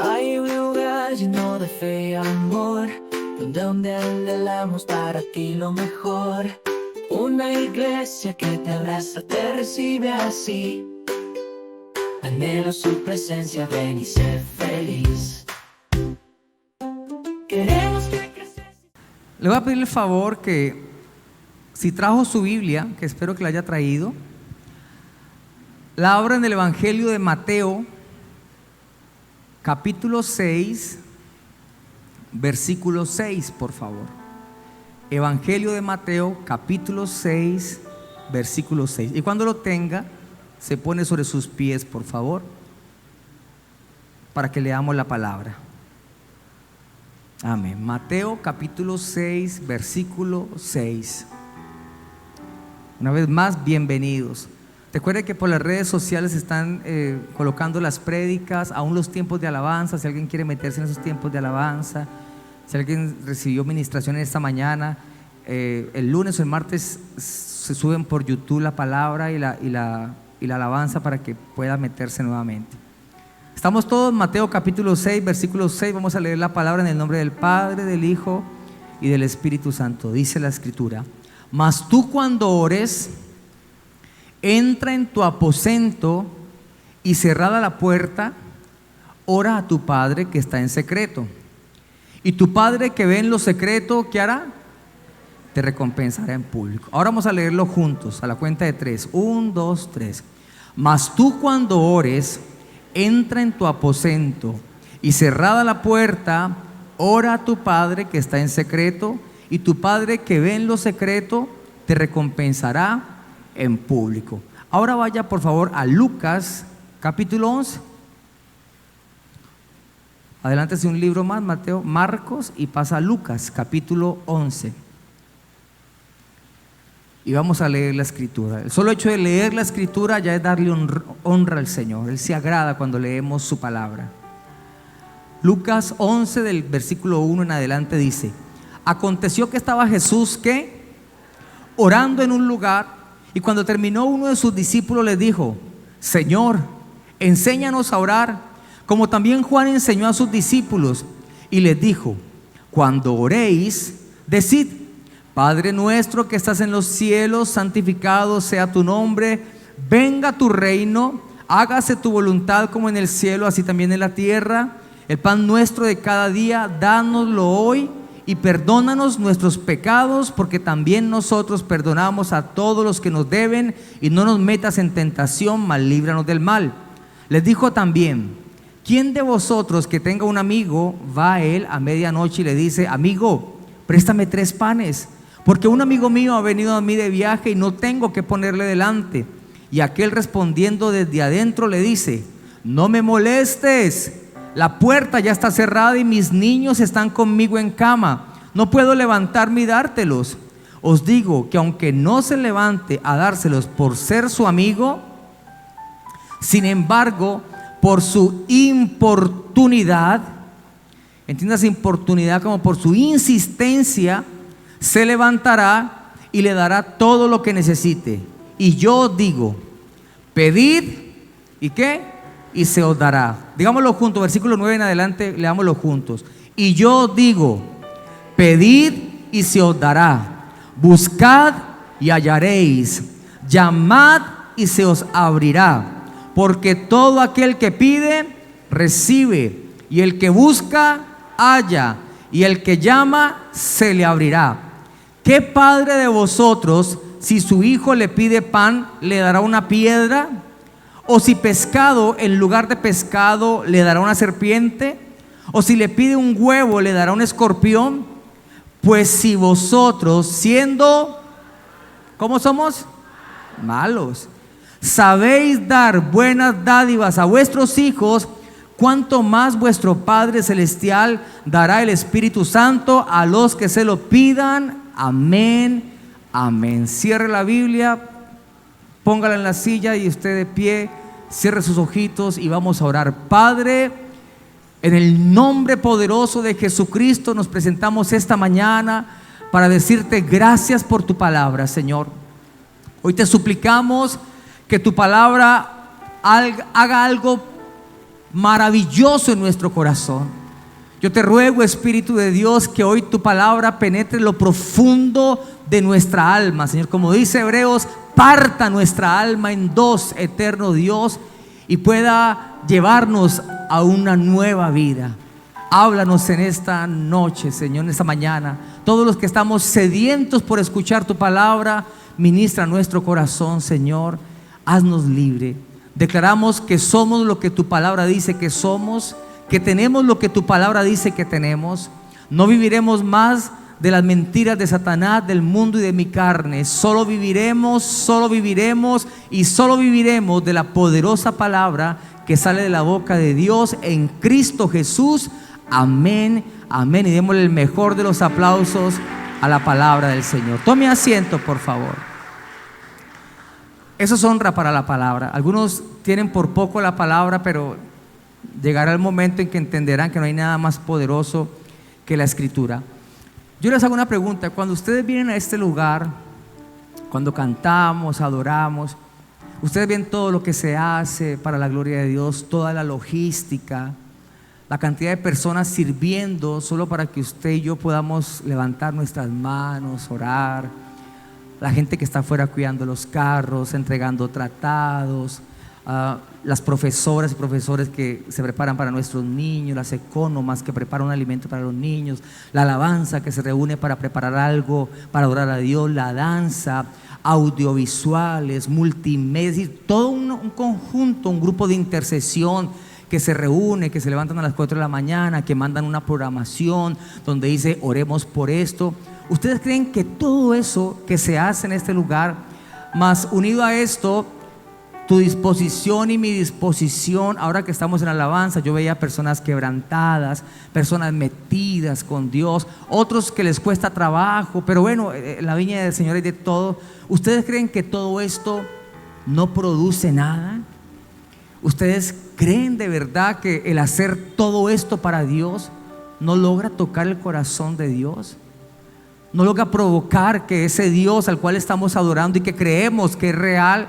Hay un lugar lleno de fe y amor, donde anhelamos para ti lo mejor. Una iglesia que te abraza, te recibe así. Anhelo su presencia, ven y sé feliz. Queremos que creces. Le voy a pedir el favor que, si trajo su Biblia, que espero que la haya traído, la abra en el Evangelio de Mateo, capítulo 6, versículo 6, por favor. Evangelio de Mateo, capítulo 6, versículo 6. Y cuando lo tenga, se pone sobre sus pies, por favor, para que leamos la palabra. Amén. Mateo capítulo 6, versículo 6. Una vez más, bienvenidos. Recuerden que por las redes sociales están colocando las prédicas, aún los tiempos de alabanza. Si alguien quiere meterse en esos tiempos de alabanza, si alguien recibió ministración esta mañana, el lunes o el martes se suben por YouTube la palabra y la alabanza para que pueda meterse nuevamente. Estamos todos, Mateo capítulo 6, versículo 6. Vamos a leer la palabra en el nombre del Padre, del Hijo y del Espíritu Santo. Dice la Escritura: mas tú, cuando ores, entra en tu aposento y cerrada la puerta, ora a tu Padre que está en secreto. Y tu Padre que ve en lo secreto, ¿qué hará? Te recompensará en público. Ahora vamos a leerlo juntos, a la cuenta de 3. 1, 2, 3. Mas tú, cuando ores, entra en tu aposento y cerrada la puerta, ora a tu Padre que está en secreto, y tu Padre que ve en lo secreto te recompensará en público. Ahora vaya por favor a Lucas capítulo 11. Adelántese un libro más, Mateo, Marcos, y pasa a Lucas capítulo 11. Y vamos a leer la Escritura. El solo hecho de leer la Escritura ya es darle honra al Señor. Él se agrada cuando leemos su palabra. Lucas 11 del versículo 1 en adelante dice: aconteció que estaba Jesús, ¿qué? Orando en un lugar, y cuando terminó, uno de sus discípulos le dijo: Señor, enséñanos a orar, como también Juan enseñó a sus discípulos. Y les dijo: cuando oréis, decid: Padre nuestro que estás en los cielos, santificado sea tu nombre, venga tu reino, hágase tu voluntad como en el cielo, así también en la tierra. El pan nuestro de cada día, dánoslo hoy, y perdónanos nuestros pecados, porque también nosotros perdonamos a todos los que nos deben, y no nos metas en tentación, mas líbranos del mal. Les dijo también: ¿quién de vosotros que tenga un amigo va a él a medianoche y le dice: amigo, préstame 3 panes, porque un amigo mío ha venido a mí de viaje y no tengo que ponerle delante? Y aquel, respondiendo desde adentro, le dice: no me molestes, la puerta ya está cerrada y mis niños están conmigo en cama, no puedo levantarme y dártelos. Os digo que aunque no se levante a dárselos por ser su amigo, sin embargo, por su importunidad, entiendas importunidad como por su insistencia, se levantará y le dará todo lo que necesite. Y yo digo: pedid, ¿y qué? Y se os dará. Digámoslo juntos, versículo 9 en adelante, leámoslo juntos. Y yo digo: pedid y se os dará, buscad y hallaréis, llamad y se os abrirá, porque todo aquel que pide, recibe, y el que busca, halla, y el que llama, se le abrirá. ¿Qué padre de vosotros, si su hijo le pide pan, le dará una piedra? ¿O si pescado, en lugar de pescado, le dará una serpiente? ¿O si le pide un huevo, le dará un escorpión? Pues si vosotros, siendo, ¿cómo somos? Malos, sabéis dar buenas dádivas a vuestros hijos, cuánto más vuestro Padre Celestial dará el Espíritu Santo a los que se lo pidan. Amén, amén. Cierre la Biblia, póngala en la silla y usted de pie, cierre sus ojitos y vamos a orar. Padre, en el nombre poderoso de Jesucristo nos presentamos esta mañana para decirte gracias por tu palabra, Señor. Hoy te suplicamos que tu palabra haga algo maravilloso en nuestro corazón. Yo te ruego, Espíritu de Dios, que hoy tu palabra penetre lo profundo de nuestra alma, Señor. Como dice Hebreos, parta nuestra alma en dos, eterno Dios, y pueda llevarnos a una nueva vida. Háblanos en esta noche, Señor, en esta mañana. Todos los que estamos sedientos por escuchar tu palabra, ministra nuestro corazón, Señor. Haznos libre. Declaramos que somos lo que tu palabra dice que somos, que tenemos lo que tu palabra dice que tenemos. No viviremos más de las mentiras de Satanás, del mundo y de mi carne. Solo viviremos y solo viviremos de la poderosa palabra que sale de la boca de Dios en Cristo Jesús. Amén, amén. Y démosle el mejor de los aplausos a la palabra del Señor. Tome asiento, por favor. Eso es honra para la palabra. Algunos tienen por poco la palabra, pero llegará el momento en que entenderán que no hay nada más poderoso que la Escritura. Yo les hago una pregunta. Cuando ustedes vienen a este lugar, cuando cantamos, adoramos, ustedes ven todo lo que se hace para la gloria de Dios, toda la logística, la cantidad de personas sirviendo solo para que usted y yo podamos levantar nuestras manos, orar, la gente que está afuera cuidando los carros, entregando tratados, las profesoras y profesores que se preparan para nuestros niños, las ecónomas que preparan un alimento para los niños, la alabanza que se reúne para preparar algo para adorar a Dios, la danza, audiovisuales, multimedia, todo un conjunto, un grupo de intercesión que se reúne, que se levantan a las 4 de la mañana, que mandan una programación donde dice oremos por esto. ¿Ustedes creen que todo eso que se hace en este lugar, más unido a esto, tu disposición y mi disposición, ahora que estamos en alabanza, yo veía personas quebrantadas, personas metidas con Dios, otros que les cuesta trabajo, pero bueno, en la viña del Señor hay de todo. ¿Ustedes creen que todo esto no produce nada? ¿Ustedes creen de verdad que el hacer todo esto para Dios no logra tocar el corazón de Dios? ¿No logra provocar que ese Dios al cual estamos adorando y que creemos que es real,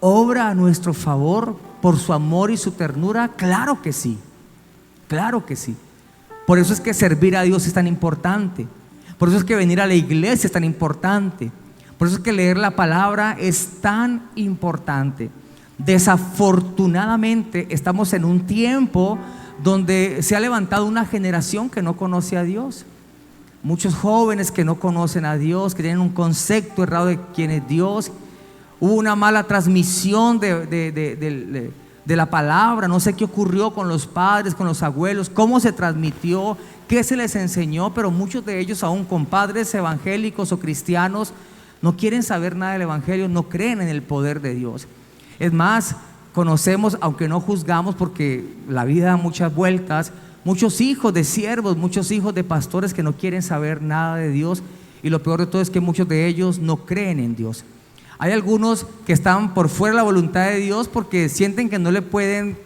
obra a nuestro favor por su amor y su ternura? Claro que sí, claro que sí. Por eso es que servir a Dios es tan importante. Por eso es que venir a la iglesia es tan importante. Por eso es que leer la palabra es tan importante. Desafortunadamente estamos en un tiempo donde se ha levantado una generación que no conoce a Dios. Muchos jóvenes que no conocen a Dios, que tienen un concepto errado de quién es Dios. Hubo una mala transmisión de la palabra. No sé qué ocurrió con los padres, con los abuelos, cómo se transmitió, qué se les enseñó, pero muchos de ellos, aún con padres evangélicos o cristianos, no quieren saber nada del evangelio, no creen en el poder de Dios. Es más, conocemos, aunque no juzgamos, porque la vida da muchas vueltas, muchos hijos de siervos, muchos hijos de pastores que no quieren saber nada de Dios, y lo peor de todo es que muchos de ellos no creen en Dios. Hay algunos que están por fuera de la voluntad de Dios porque sienten que no le pueden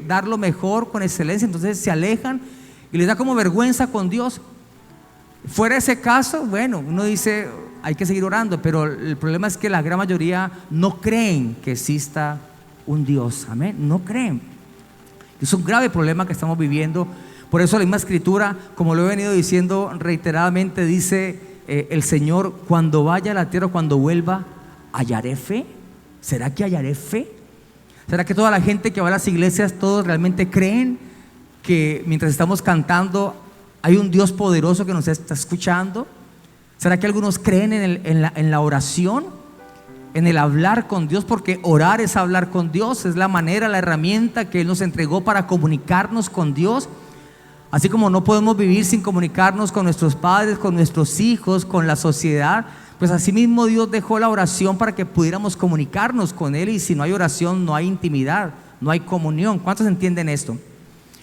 dar lo mejor con excelencia, entonces se alejan y les da como vergüenza con Dios. Fuera de ese caso, bueno, uno dice hay que seguir orando, pero el problema es que la gran mayoría no creen que exista un Dios, amén, no creen. Es un grave problema que estamos viviendo. Por eso la misma Escritura, como lo he venido diciendo reiteradamente, dice el Señor: cuando vaya a la tierra, cuando vuelva, ¿hallaré fe? ¿Será que hallaré fe? ¿Será que toda la gente que va a las iglesias, todos realmente creen que mientras estamos cantando hay un Dios poderoso que nos está escuchando? ¿Será que algunos creen en la oración, en el hablar con Dios? Porque orar es hablar con Dios, es la manera, la herramienta que Él nos entregó para comunicarnos con Dios. Así como no podemos vivir sin comunicarnos con nuestros padres, con nuestros hijos, con la sociedad, pues así mismo Dios dejó la oración para que pudiéramos comunicarnos con Él. Y si no hay oración, no hay intimidad, no hay comunión. ¿Cuántos entienden esto?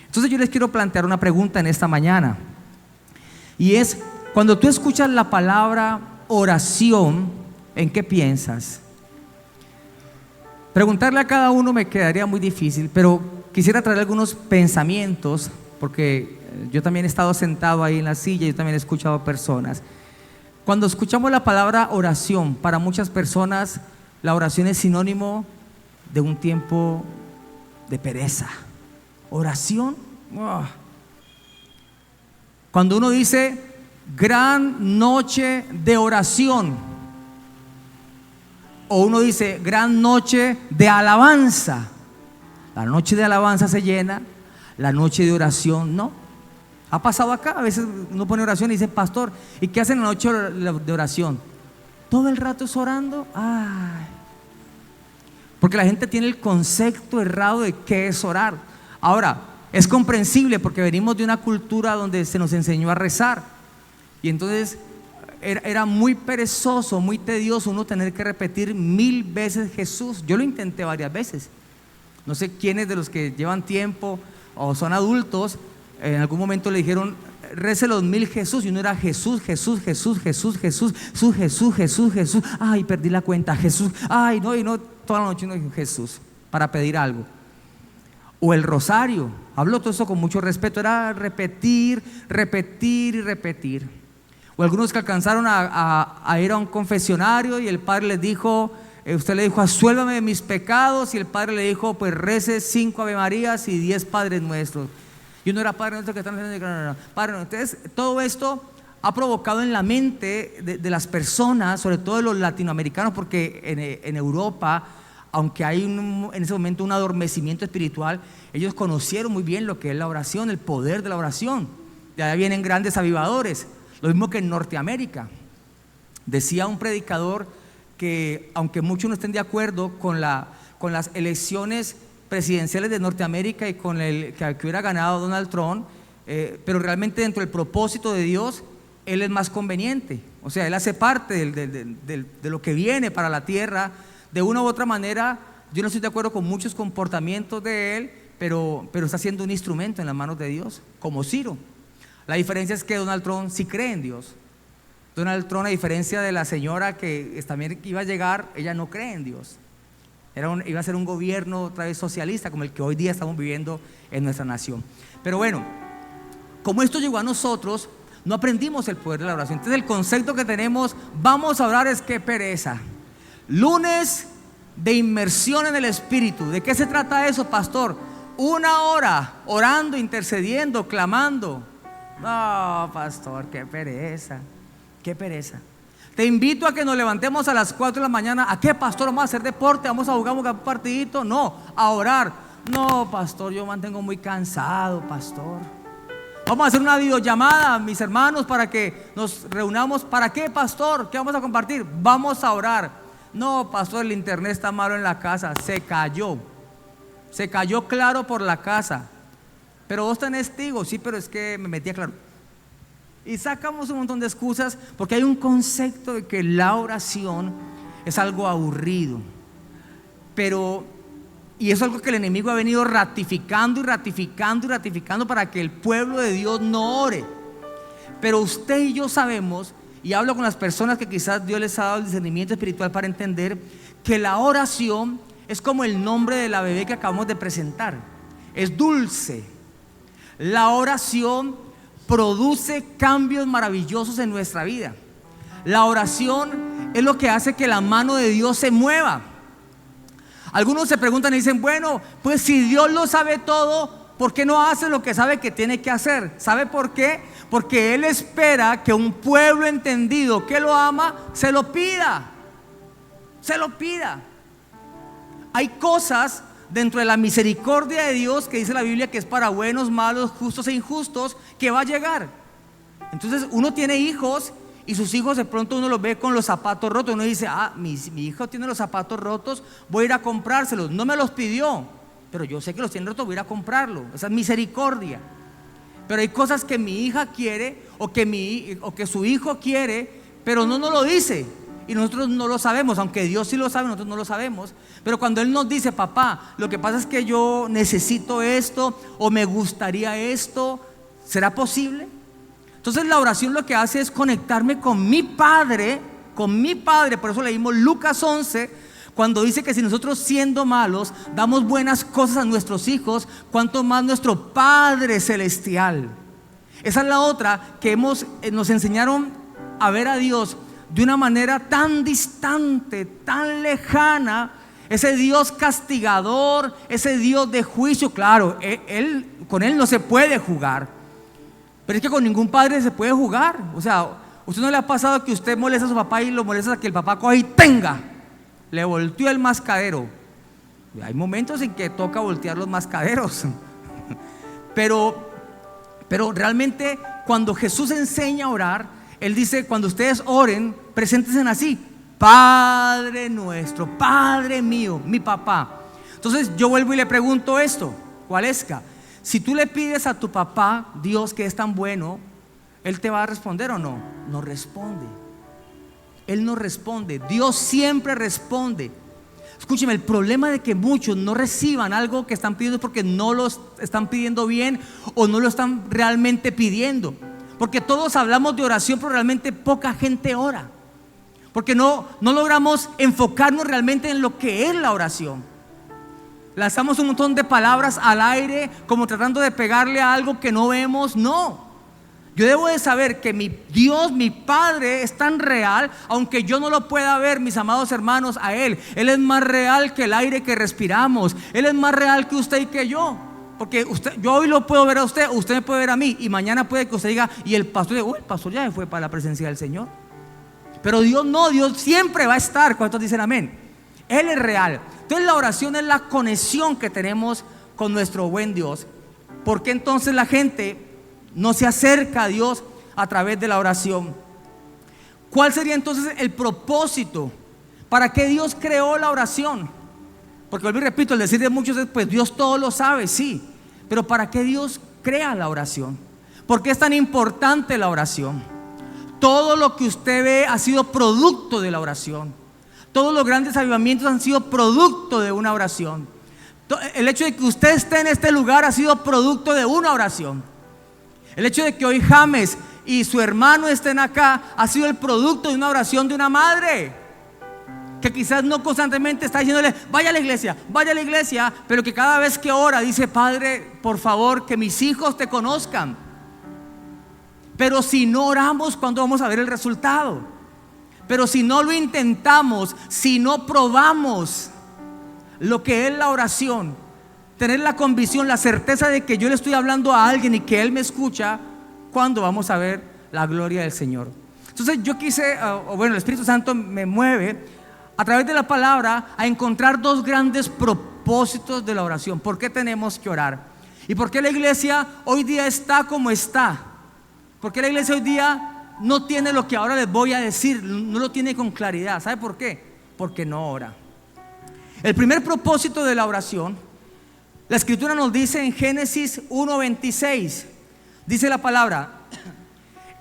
Entonces yo les quiero plantear una pregunta en esta mañana, y es: cuando tú escuchas la palabra oración, ¿en qué piensas? Preguntarle a cada uno me quedaría muy difícil, pero quisiera traer algunos pensamientos, porque yo también he estado sentado ahí en la silla y yo también he escuchado a personas. Cuando escuchamos la palabra oración, para muchas personas la oración es sinónimo de un tiempo de pereza, Oración. Cuando uno dice gran noche de oración, o uno dice gran noche de alabanza, la noche de alabanza se llena, la noche de oración no. Ha pasado acá, a veces uno pone oración y dice, pastor, ¿y qué hacen en la noche de oración? Todo el rato es orando. Ay. Porque la gente tiene el concepto errado de qué es orar. Ahora, es comprensible porque venimos de una cultura donde se nos enseñó a rezar. Y entonces era muy perezoso, muy tedioso uno tener que repetir 1000 veces Jesús. Yo lo intenté varias veces. No sé quiénes de los que llevan tiempo o son adultos en algún momento le dijeron rece los 1000 Jesús, y uno era Jesús, Jesús, Jesús, Jesús, Jesús, Jesús, Jesús, Jesús. Ay, perdí la cuenta, Jesús. Ay, no, y no, toda la noche uno dijo Jesús para pedir algo. O el rosario, hablo todo eso con mucho respeto, era repetir, repetir y repetir. O algunos que alcanzaron a ir a un confesionario y el padre les dijo, usted le dijo, asuélvame de mis pecados, y el padre le dijo, pues rece 5 Ave Marías y 10 Padres Nuestros. Y uno era Padre Nuestro que está en el cielo. Entonces, todo esto ha provocado en la mente de las personas, sobre todo de los latinoamericanos, porque en Europa, aunque hay en ese momento un adormecimiento espiritual, ellos conocieron muy bien lo que es la oración, el poder de la oración. De allá vienen grandes avivadores. Lo mismo que en Norteamérica. Decía un predicador que, aunque muchos no estén de acuerdo con las elecciones presidenciales de Norteamérica y con el que hubiera ganado Donald Trump, pero realmente dentro del propósito de Dios, Él es más conveniente. O sea, Él hace parte de lo que viene para la tierra. De una u otra manera, yo no estoy de acuerdo con muchos comportamientos de Él, pero está siendo un instrumento en las manos de Dios, como Ciro. La diferencia es que Donald Trump sí cree en Dios. Donald Trump, a diferencia de la señora que también iba a llegar, ella no cree en Dios. Iba a ser un gobierno otra vez socialista, como el que hoy día estamos viviendo en nuestra nación. Pero bueno, como esto llegó a nosotros, no aprendimos el poder de la oración. Entonces el concepto que tenemos, vamos a orar, es qué pereza. Lunes de inmersión en el Espíritu. ¿De qué se trata eso, pastor? 1 hora orando, intercediendo, clamando. No, pastor, qué pereza, qué pereza. Te invito a que nos levantemos a las 4 de la mañana. ¿A qué, pastor? ¿Vamos a hacer deporte? ¿Vamos a jugar un partidito? No, a orar. No, pastor, yo me mantengo muy cansado, pastor. Vamos a hacer una videollamada, mis hermanos, para que nos reunamos. ¿Para qué, pastor? ¿Qué vamos a compartir? Vamos a orar. No, pastor, el internet está malo en la casa. Se cayó claro por la casa. Pero vos tenés Tigo. Sí, pero es que me metí a Claro. Y sacamos un montón de excusas porque hay un concepto de que la oración es algo aburrido. Y es algo que el enemigo ha venido ratificando y ratificando y ratificando para que el pueblo de Dios no ore. Pero usted y yo sabemos, y hablo con las personas que quizás Dios les ha dado el discernimiento espiritual para entender, que la oración es como el nombre de la bebé que acabamos de presentar. Es dulce. La oración produce cambios maravillosos en nuestra vida. La oración es lo que hace que la mano de Dios se mueva. Algunos se preguntan y dicen, bueno, pues si Dios lo sabe todo, ¿por qué no hace lo que sabe que tiene que hacer? ¿Sabe por qué? Porque Él espera que un pueblo entendido que lo ama se lo pida. Se lo pida. Hay cosas dentro de la misericordia de Dios que dice la Biblia que es para buenos, malos, justos e injustos, que va a llegar. Entonces uno tiene hijos y sus hijos de pronto uno los ve con los zapatos rotos. Uno dice, mi hijo tiene los zapatos rotos, voy a ir a comprárselos. No me los pidió, pero yo sé que los tiene rotos, voy a ir a comprarlo. Esa es misericordia. Pero hay cosas que mi hija quiere o que su hijo quiere, pero no nos lo dice. Y nosotros no lo sabemos, aunque Dios sí lo sabe, nosotros no lo sabemos. Pero cuando Él nos dice, papá, lo que pasa es que yo necesito esto o me gustaría esto, ¿será posible? Entonces la oración lo que hace es conectarme con mi Padre. Por eso leímos Lucas 11, cuando dice que si nosotros siendo malos damos buenas cosas a nuestros hijos, cuánto más nuestro Padre Celestial. Esa es la otra que nos enseñaron a ver a Dios de una manera tan distante, tan lejana, ese Dios castigador, ese Dios de juicio. Claro, con Él no se puede jugar, pero es que con ningún padre se puede jugar. O sea, ¿usted no le ha pasado que usted molesta a su papá y lo molesta a que el papá coja y tenga? Le volteó el mascadero. Hay momentos en que toca voltear los mascaderos. Pero realmente cuando Jesús enseña a orar, Él dice: cuando ustedes oren, preséntense así: Padre nuestro, Padre mío, mi papá. Entonces yo vuelvo y le pregunto esto, Waleska: si tú le pides a tu papá, Dios que es tan bueno, ¿Él te va a responder o no? No responde. Él no responde. Dios siempre responde. Escúcheme, el problema de que muchos no reciban algo que están pidiendo es porque no lo están pidiendo bien o no lo están realmente pidiendo. Porque todos hablamos de oración, pero realmente poca gente ora. Porque no logramos enfocarnos realmente en lo que es la oración. Lanzamos un montón de palabras al aire, como tratando de pegarle a algo que no vemos. No. Yo debo de saber que mi Dios, mi Padre, es tan real, aunque yo no lo pueda ver, mis amados hermanos, a Él. Él es más real que el aire que respiramos. Él es más real que usted y que yo. Porque yo hoy lo puedo ver a usted, usted me puede ver a mí, y mañana puede que usted diga: y el pastor diga: uy, el pastor ya se fue para la presencia del Señor. Pero Dios no, Dios siempre va a estar. ¿Cuántos dicen amén? Él es real. Entonces la oración es la conexión que tenemos con nuestro buen Dios. ¿Por qué entonces la gente no se acerca a Dios a través de la oración? ¿Cuál sería entonces el propósito? ¿Para qué Dios creó la oración? Porque vuelvo y repito, el decir de muchos es: pues Dios todo lo sabe, sí. Pero ¿para qué Dios crea la oración? ¿Por qué es tan importante la oración? Todo lo que usted ve ha sido producto de la oración. Todos los grandes avivamientos han sido producto de una oración. El hecho de que usted esté en este lugar ha sido producto de una oración. El hecho de que hoy James y su hermano estén acá ha sido el producto de una oración de una madre, que quizás no constantemente está diciéndole: vaya a la iglesia, pero que cada vez que ora dice: Padre, por favor, que mis hijos te conozcan. Pero si no oramos, ¿cuándo vamos a ver el resultado? Pero si no lo intentamos, si no probamos lo que es la oración, tener la convicción, la certeza de que yo le estoy hablando a alguien y que Él me escucha, ¿cuándo vamos a ver la gloria del Señor? Entonces yo quise, el Espíritu Santo me mueve a través de la palabra a encontrar dos grandes propósitos de la oración. ¿Por qué tenemos que orar? ¿Y por qué la iglesia hoy día está como está? ¿Por qué la iglesia hoy día no tiene lo que ahora les voy a decir? No lo tiene con claridad. ¿Sabe por qué? Porque no ora. El primer propósito de la oración, la escritura nos dice en Génesis 1:26, dice la palabra: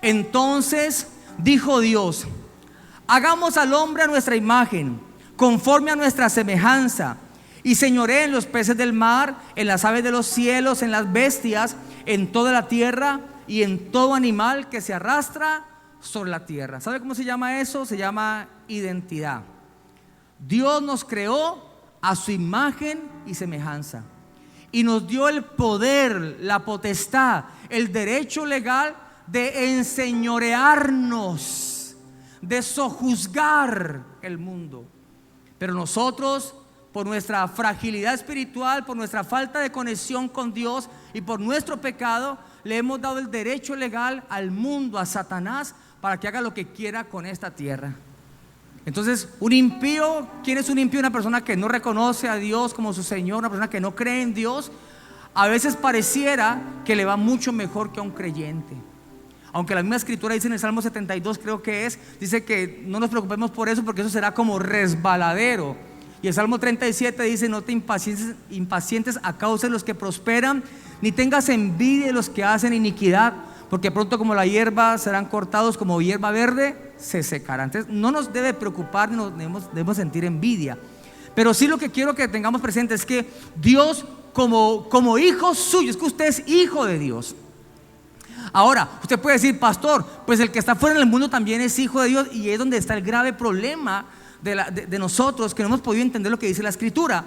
entonces dijo Dios: hagamos al hombre a nuestra imagen, conforme a nuestra semejanza, y señoree en los peces del mar, en las aves de los cielos, en las bestias, en toda la tierra y en todo animal que se arrastra sobre la tierra. ¿Sabe cómo se llama eso? Se llama identidad. Dios nos creó a su imagen y semejanza, y nos dio el poder, la potestad, el derecho legal de enseñorearnos, de sojuzgar el mundo. Pero nosotros, por nuestra fragilidad espiritual, por nuestra falta de conexión con Dios y por nuestro pecado, le hemos dado el derecho legal al mundo, a Satanás, para que haga lo que quiera con esta tierra. Entonces, un impío, ¿quién es un impío? Una persona que no reconoce a Dios como su Señor, una persona que no cree en Dios. A veces pareciera que le va mucho mejor que a un creyente. Aunque la misma escritura dice en el Salmo 72, creo que dice que no nos preocupemos por eso, porque eso será como resbaladero. Y el Salmo 37 dice: no te impacientes a causa de los que prosperan, ni tengas envidia de los que hacen iniquidad, porque pronto como la hierba serán cortados, como hierba verde se secarán. Entonces no nos debe preocupar, ni debemos sentir envidia. Pero sí, lo que quiero que tengamos presente es que Dios, como hijo suyo, es que usted es hijo de Dios. Ahora, usted puede decir: pastor, pues el que está fuera en el mundo también es hijo de Dios. Y es donde está el grave problema de nosotros, que no hemos podido entender lo que dice la escritura.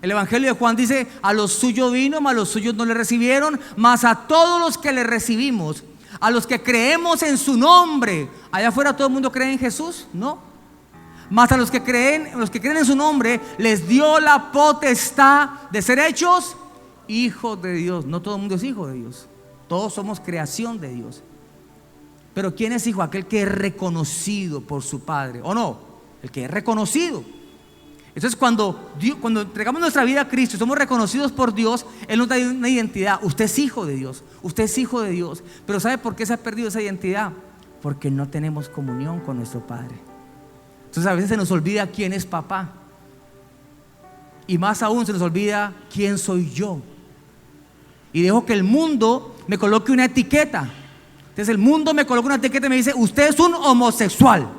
El Evangelio de Juan dice: a los suyos vino, mas los suyos no le recibieron, mas a todos los que le recibimos, a los que creemos en su nombre. ¿Allá afuera todo el mundo cree en Jesús? No. Mas a los que creen en su nombre, les dio la potestad de ser hechos hijos de Dios. No todo el mundo es hijo de Dios. Todos somos creación de Dios. Pero ¿quién es hijo? Aquel que es reconocido por su Padre, ¿o no? El que es reconocido. Entonces cuando entregamos nuestra vida a Cristo y somos reconocidos por Dios, Él nos da una identidad. Usted es hijo de Dios, usted es hijo de Dios. Pero ¿sabe por qué se ha perdido esa identidad? Porque no tenemos comunión con nuestro Padre. Entonces a veces se nos olvida quién es papá. Y más aún se nos olvida quién soy yo. Y dejo que el mundo me coloque una etiqueta. Entonces el mundo me coloca una etiqueta y me dice: usted es un homosexual,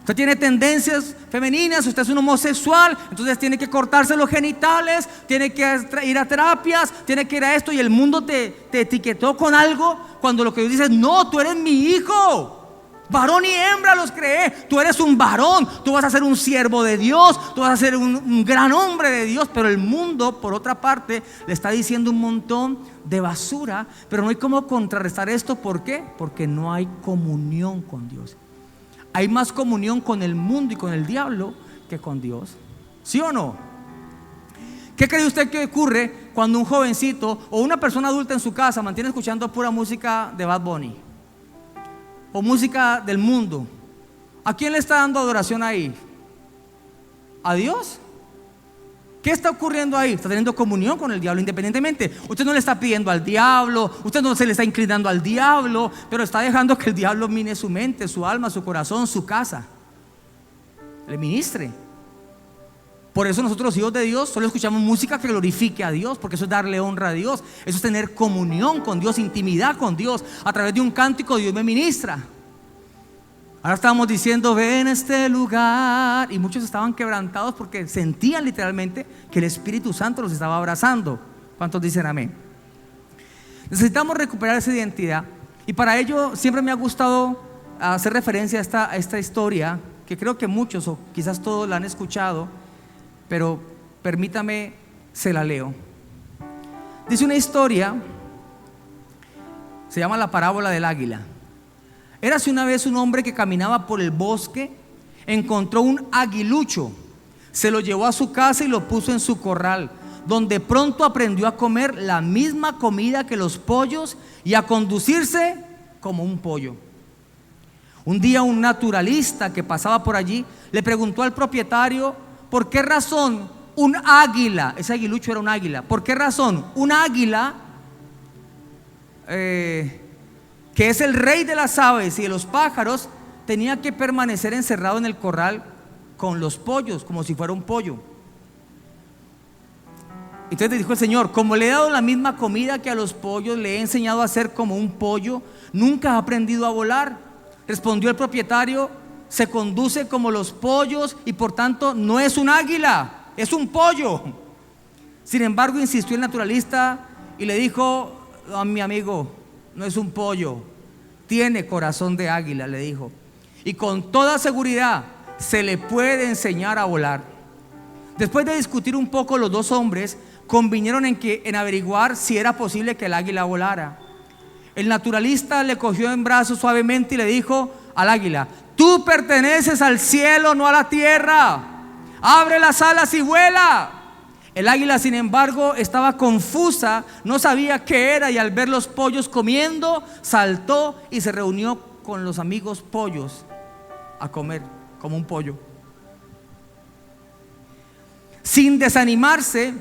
usted tiene tendencias femeninas, usted es un homosexual, entonces tiene que cortarse los genitales, tiene que ir a terapias, tiene que ir a esto. Y el mundo te etiquetó con algo, cuando lo que Dios dice es: no, tú eres mi hijo. Varón y hembra los creé. Tú eres un varón, tú vas a ser un siervo de Dios, tú vas a ser un gran hombre de Dios. Pero el mundo, por otra parte, le está diciendo un montón de basura. Pero no hay cómo contrarrestar esto. ¿Por qué? Porque no hay comunión con Dios. Hay más comunión con el mundo y con el diablo que con Dios. ¿Sí o no? ¿Qué cree usted que ocurre cuando un jovencito o una persona adulta en su casa mantiene escuchando pura música de Bad Bunny o música del mundo? ¿A quién le está dando adoración ahí? ¿A Dios? ¿Qué está ocurriendo ahí? Está teniendo comunión con el diablo independientemente. Usted no le está pidiendo al diablo, usted no se le está inclinando al diablo, pero está dejando que el diablo mine su mente, su alma, su corazón, su casa. Le ministre. Por eso nosotros, los hijos de Dios, solo escuchamos música que glorifique a Dios, porque eso es darle honra a Dios. Eso es tener comunión con Dios, intimidad con Dios. A través de un cántico Dios me ministra. Ahora estábamos diciendo: ven a este lugar. Y muchos estaban quebrantados porque sentían literalmente que el Espíritu Santo los estaba abrazando. ¿Cuántos dicen amén? Necesitamos recuperar esa identidad. Y para ello siempre me ha gustado hacer referencia a esta historia, que creo que muchos o quizás todos la han escuchado, pero permítame, se la leo. Dice una historia, se llama la parábola del águila. Érase una vez un hombre que caminaba por el bosque, encontró un aguilucho, se lo llevó a su casa y lo puso en su corral, donde pronto aprendió a comer la misma comida que los pollos y a conducirse como un pollo. Un día un naturalista que pasaba por allí le preguntó al propietario: ¿por qué razón un águila, ese aguilucho era un águila, por qué razón un águila, que es el rey de las aves y de los pájaros, tenía que permanecer encerrado en el corral con los pollos, como si fuera un pollo? Entonces le dijo el Señor: como le he dado la misma comida que a los pollos, le he enseñado a ser como un pollo, ¿nunca ha aprendido a volar? Respondió el propietario: se conduce como los pollos y por tanto no es un águila, es un pollo. Sin embargo, insistió el naturalista y le dijo: a mi amigo, no es un pollo, tiene corazón de águila, le dijo, y con toda seguridad se le puede enseñar a volar. Después de discutir un poco, los dos hombres convinieron en averiguar si era posible que el águila volara. El naturalista le cogió en brazos suavemente y le dijo al águila: tú perteneces al cielo, no a la tierra. Abre las alas y vuela. El águila, sin embargo, estaba confusa, no sabía qué era, y al ver los pollos comiendo, saltó y se reunió con los amigos pollos a comer como un pollo. Sin desanimarse,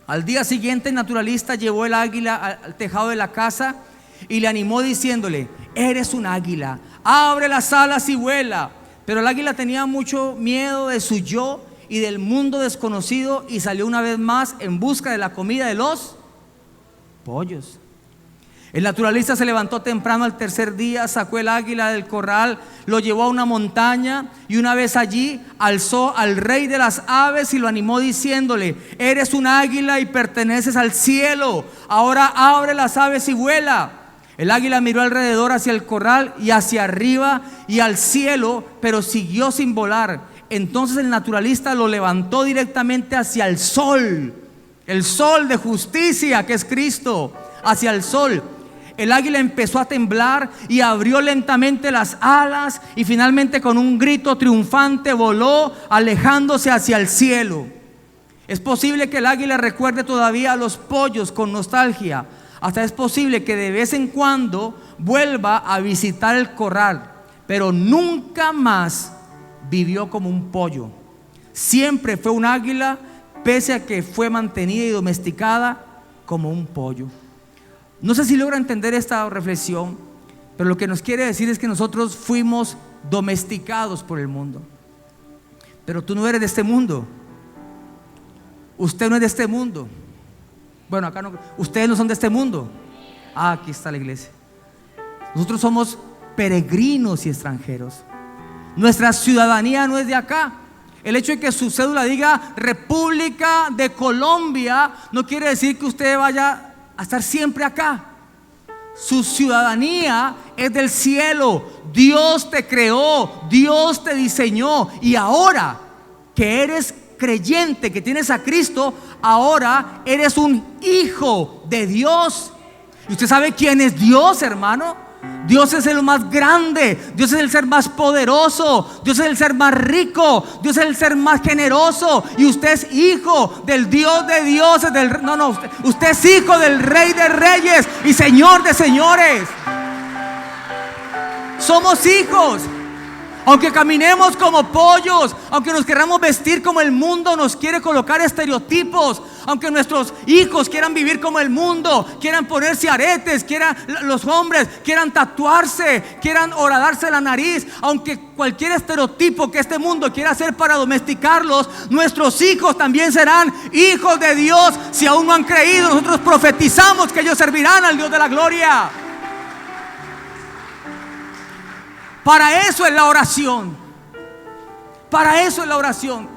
al día siguiente el naturalista llevó el águila al tejado de la casa y le animó diciéndole: eres un águila, abre las alas y vuela. Pero el águila tenía mucho miedo de su yo y del mundo desconocido y salió una vez más en busca de la comida de los pollos. El naturalista se levantó temprano al tercer día, sacó el águila del corral, lo llevó a una montaña y una vez allí alzó al rey de las aves y lo animó diciéndole: eres un águila y perteneces al cielo, ahora abre las aves y vuela. El águila miró alrededor hacia el corral y hacia arriba y al cielo, pero siguió sin volar. Entonces el naturalista lo levantó directamente hacia el sol de justicia, que es Cristo, hacia el sol. El águila empezó a temblar y abrió lentamente las alas y finalmente con un grito triunfante voló, alejándose hacia el cielo. Es posible que el águila recuerde todavía a los pollos con nostalgia. Hasta es posible que de vez en cuando vuelva a visitar el corral, pero nunca más vivió como un pollo. Siempre fue un águila, pese a que fue mantenida y domesticada como un pollo. No sé si logra entender esta reflexión, pero lo que nos quiere decir es que nosotros fuimos domesticados por el mundo. Pero tú no eres de este mundo. Usted no es de este mundo. Bueno, acá no. Ustedes no son de este mundo. Aquí está la iglesia. Nosotros somos peregrinos y extranjeros. Nuestra ciudadanía no es de acá. El hecho de que su cédula diga República de Colombia no quiere decir que usted vaya a estar siempre acá. Su ciudadanía es del cielo. Dios te creó, Dios te diseñó, y ahora que eres creyente, que tienes a Cristo, ahora eres un hijo de Dios. ¿Y usted sabe quién es Dios, hermano? Dios es el más grande, Dios es el ser más poderoso, Dios es el ser más rico, Dios es el ser más generoso, y usted es hijo del Dios de dioses, usted es hijo del Rey de reyes y Señor de señores. Somos hijos. Aunque caminemos como pollos, aunque nos queramos vestir como el mundo nos quiere colocar estereotipos, aunque nuestros hijos quieran vivir como el mundo, quieran ponerse aretes, los hombres quieran tatuarse, quieran horadarse la nariz, aunque cualquier estereotipo que este mundo quiera hacer para domesticarlos, nuestros hijos también serán hijos de Dios. Si aún no han creído, nosotros profetizamos que ellos servirán al Dios de la gloria. Para eso es la oración. Para eso es la oración.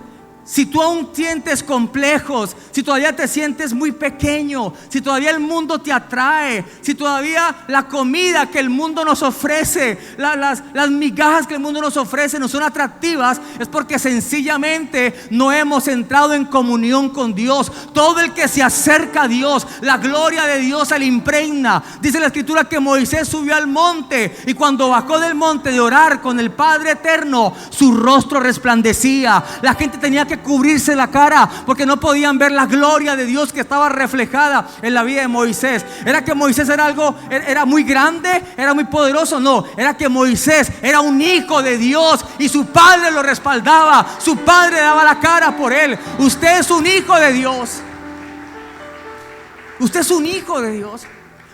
Si tú aún sientes complejos, si todavía te sientes muy pequeño, si todavía el mundo te atrae, si todavía la comida que el mundo nos ofrece, las migajas que el mundo nos ofrece no son atractivas, es porque sencillamente no hemos entrado en comunión con Dios. Todo el que se acerca a Dios, la gloria de Dios se le impregna. Dice la escritura que Moisés subió al monte, y cuando bajó del monte de orar con el Padre eterno, su rostro resplandecía. La gente tenía que cubrirse la cara porque no podían ver la gloria de Dios que estaba reflejada en la vida de Moisés. ¿Era que Moisés era muy grande, era muy poderoso? No, era que Moisés era un hijo de Dios y su padre lo respaldaba, su padre daba la cara por él. Usted es un hijo de Dios. Usted es un hijo de Dios.